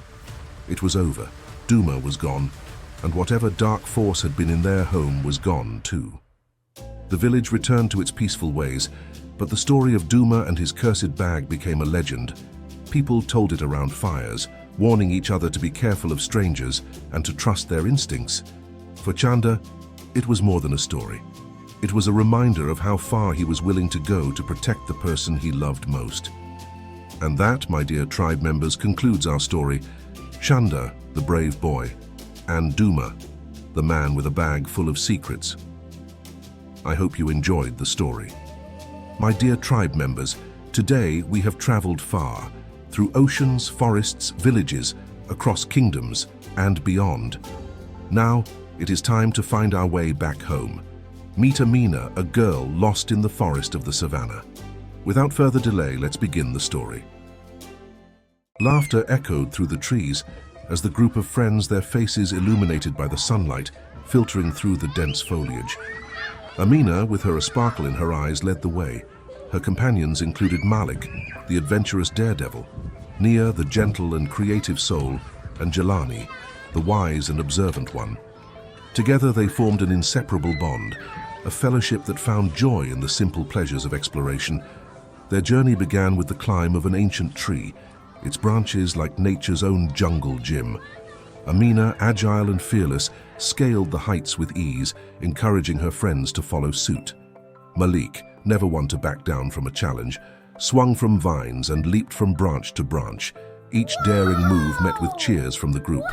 It was over. Duma was gone, and whatever dark force had been in their home was gone too. The village returned to its peaceful ways, but the story of Duma and his cursed bag became a legend. People told it around fires, warning each other to be careful of strangers and to trust their instincts. For Chanda, it was more than a story. It was a reminder of how far he was willing to go to protect the person he loved most. And that, my dear tribe members, concludes our story. Chanda, the brave boy, and Duma, the man with a bag full of secrets. I hope you enjoyed the story. My dear tribe members, today we have traveled far, through oceans, forests, villages, across kingdoms, and beyond. Now, it is time to find our way back home. Meet Amina, a girl lost in the forest of the savannah. Without further delay, let's begin the story. Laughter echoed through the trees as the group of friends, their faces illuminated by the sunlight, filtering through the dense foliage. Amina, with a sparkle in her eyes, led the way. Her companions included Malik, the adventurous daredevil, Nia, the gentle and creative soul, and Jelani, the wise and observant one. Together they formed an inseparable bond, a fellowship that found joy in the simple pleasures of exploration. Their journey began with the climb of an ancient tree, its branches like nature's own jungle gym. Amina, agile and fearless, scaled the heights with ease, encouraging her friends to follow suit. Malik, never one to back down from a challenge, swung from vines and leaped from branch to branch. Each daring move met with cheers from the group.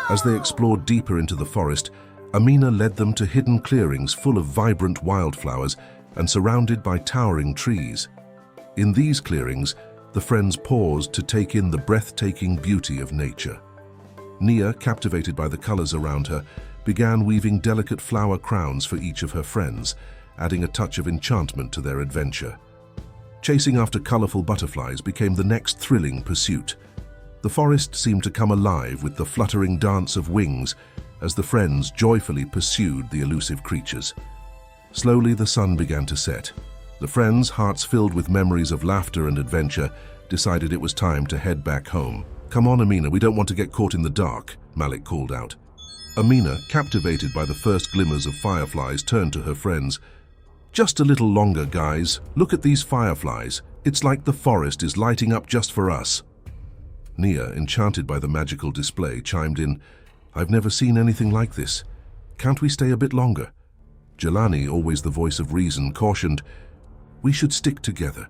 As they explored deeper into the forest, Amina led them to hidden clearings full of vibrant wildflowers and surrounded by towering trees. In these clearings, the friends paused to take in the breathtaking beauty of nature. Nia, captivated by the colors around her, began weaving delicate flower crowns for each of her friends, adding a touch of enchantment to their adventure. Chasing after colorful butterflies became the next thrilling pursuit. The forest seemed to come alive with the fluttering dance of wings as the friends joyfully pursued the elusive creatures. Slowly the sun began to set. The friends, hearts filled with memories of laughter and adventure, decided it was time to head back home. "Come on, Amina, we don't want to get caught in the dark," Malik called out. Amina, captivated by the first glimmers of fireflies, turned to her friends. "Just a little longer, guys. Look at these fireflies. It's like the forest is lighting up just for us." Nia, enchanted by the magical display, chimed in, "I've never seen anything like this. Can't we stay a bit longer?" Jelani, always the voice of reason, cautioned, "We should stick together.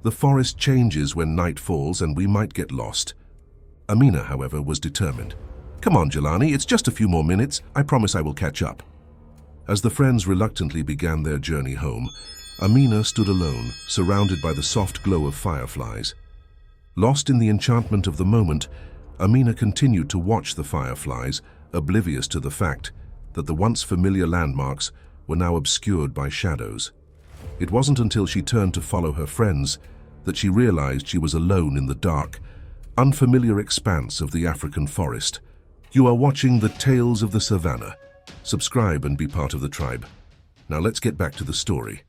The forest changes when night falls and we might get lost." Amina, however, was determined. "Come on, Jelani, it's just a few more minutes. I promise I will catch up." As the friends reluctantly began their journey home, Amina stood alone, surrounded by the soft glow of fireflies. Lost in the enchantment of the moment, Amina continued to watch the fireflies, oblivious to the fact that the once familiar landmarks were now obscured by shadows. It wasn't until she turned to follow her friends that she realized she was alone in the dark, unfamiliar expanse of the African forest. You are watching the Tales of the Savannah. Subscribe and be part of the tribe. Now let's get back to the story.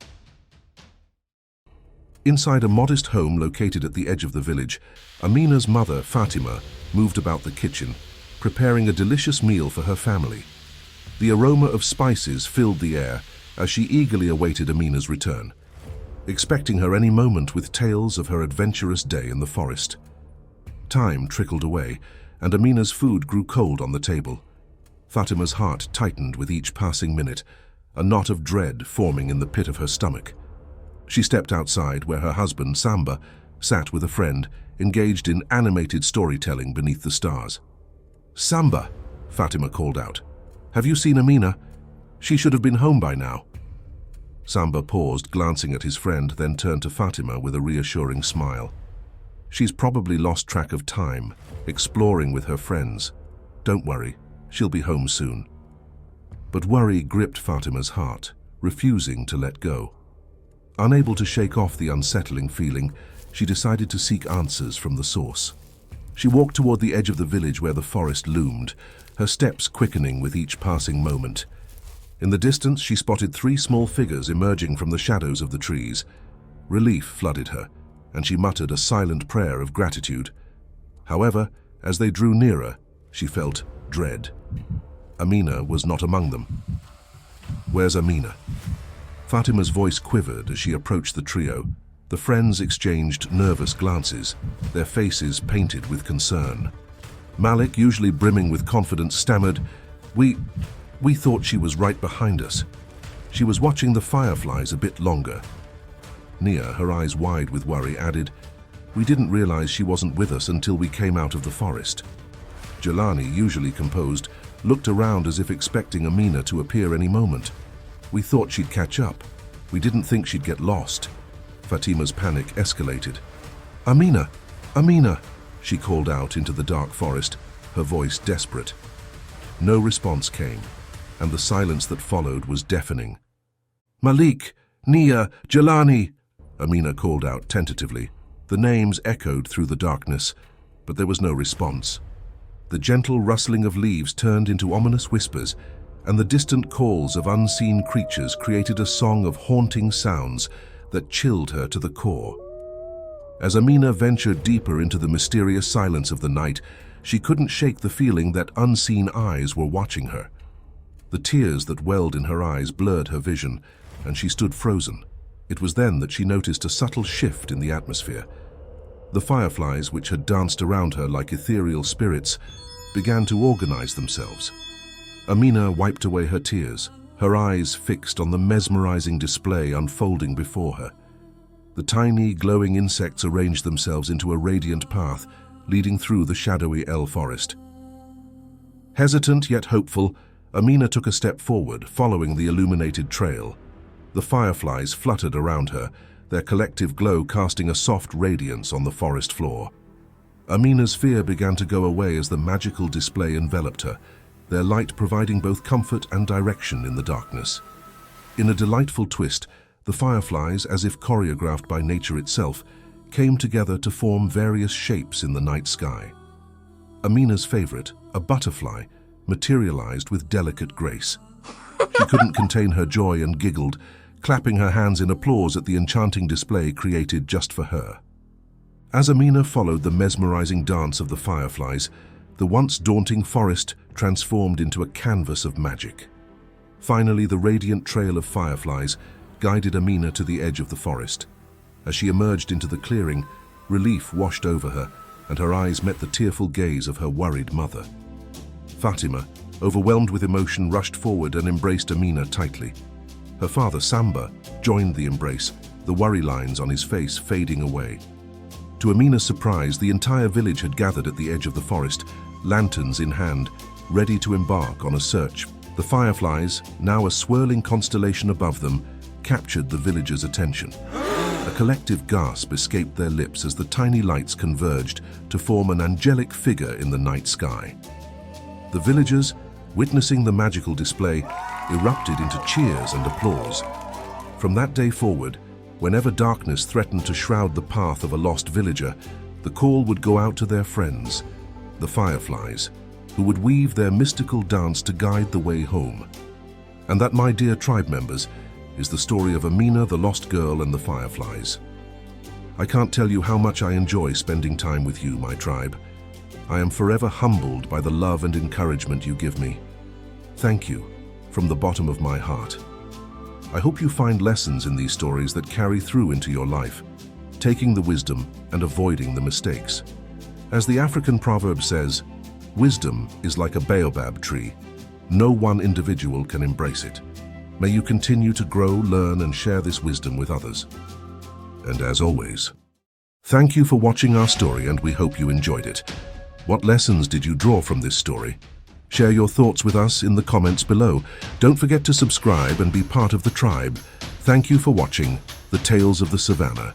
Inside a modest home located at the edge of the village, Amina's mother, Fatima, moved about the kitchen, preparing a delicious meal for her family. The aroma of spices filled the air as she eagerly awaited Amina's return, expecting her any moment with tales of her adventurous day in the forest. Time trickled away, and Amina's food grew cold on the table. Fatima's heart tightened with each passing minute, a knot of dread forming in the pit of her stomach. She stepped outside where her husband, Samba, sat with a friend, engaged in animated storytelling beneath the stars. "Samba," Fatima called out, "have you seen Amina? She should have been home by now." Samba paused, glancing at his friend, then turned to Fatima with a reassuring smile. "She's probably lost track of time, exploring with her friends. Don't worry, she'll be home soon." But worry gripped Fatima's heart, refusing to let go. Unable to shake off the unsettling feeling, she decided to seek answers from the source. She walked toward the edge of the village where the forest loomed, her steps quickening with each passing moment. In the distance, she spotted 3 small figures emerging from the shadows of the trees. Relief flooded her, and she muttered a silent prayer of gratitude. However, as they drew nearer, she felt dread. Amina was not among them. "Where's Amina?" Fatima's voice quivered as she approached the trio. The friends exchanged nervous glances, their faces painted with concern. Malik, usually brimming with confidence, stammered, We thought she was right behind us. She was watching the fireflies a bit longer." Nia, her eyes wide with worry, added, "We didn't realize she wasn't with us until we came out of the forest." Jelani, usually composed, looked around as if expecting Amina to appear any moment. "We thought she'd catch up. We didn't think she'd get lost." Fatima's panic escalated. "Amina! Amina!" she called out into the dark forest, her voice desperate. No response came, and the silence that followed was deafening. "Malik! Nia! Jelani!" Amina called out tentatively. The names echoed through the darkness. but there was no response. The gentle rustling of leaves turned into ominous whispers, and the distant calls of unseen creatures created a song of haunting sounds that chilled her to the core. As Amina ventured deeper into the mysterious silence of the night, she couldn't shake the feeling that unseen eyes were watching her. The tears that welled in her eyes blurred her vision, and she stood frozen. It was then that she noticed a subtle shift in the atmosphere. The fireflies, which had danced around her like ethereal spirits, began to organize themselves. Amina wiped away her tears, her eyes fixed on the mesmerizing display unfolding before her. The tiny, glowing insects arranged themselves into a radiant path, leading through the shadowy elf forest. Hesitant yet hopeful, Amina took a step forward, following the illuminated trail. The fireflies fluttered around her, their collective glow casting a soft radiance on the forest floor. Amina's fear began to go away as the magical display enveloped her, their light providing both comfort and direction in the darkness. In a delightful twist, the fireflies, as if choreographed by nature itself, came together to form various shapes in the night sky. Amina's favorite, a butterfly, materialized with delicate grace. She couldn't contain her joy and giggled, clapping her hands in applause at the enchanting display created just for her. As Amina followed the mesmerizing dance of the fireflies, the once daunting forest transformed into a canvas of magic. Finally, the radiant trail of fireflies guided Amina to the edge of the forest. As she emerged into the clearing, relief washed over her, and her eyes met the tearful gaze of her worried mother. Fatima, overwhelmed with emotion, rushed forward and embraced Amina tightly. Her father, Samba, joined the embrace, the worry lines on his face fading away. To Amina's surprise, the entire village had gathered at the edge of the forest, lanterns in hand, ready to embark on a search. The fireflies, now a swirling constellation above them, captured the villagers' attention. A collective gasp escaped their lips as the tiny lights converged to form an angelic figure in the night sky. The villagers, witnessing the magical display, erupted into cheers and applause. From that day forward, whenever darkness threatened to shroud the path of a lost villager, the call would go out to their friends, the fireflies, who would weave their mystical dance to guide the way home. And that, my dear tribe members, is the story of Amina, the lost girl, and the fireflies. I can't tell you how much I enjoy spending time with you, my tribe. I am forever humbled by the love and encouragement you give me. Thank you, from the bottom of my heart. I hope you find lessons in these stories that carry through into your life, taking the wisdom and avoiding the mistakes. As the African proverb says, wisdom is like a baobab tree. No one individual can embrace it. May you continue to grow, learn, and share this wisdom with others. And as always, thank you for watching our story, and we hope you enjoyed it. What lessons did you draw from this story? Share your thoughts with us in the comments below. Don't forget to subscribe and be part of the tribe. Thank you for watching The Tales of the Savannah.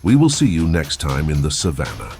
We will see you next time in the Savannah.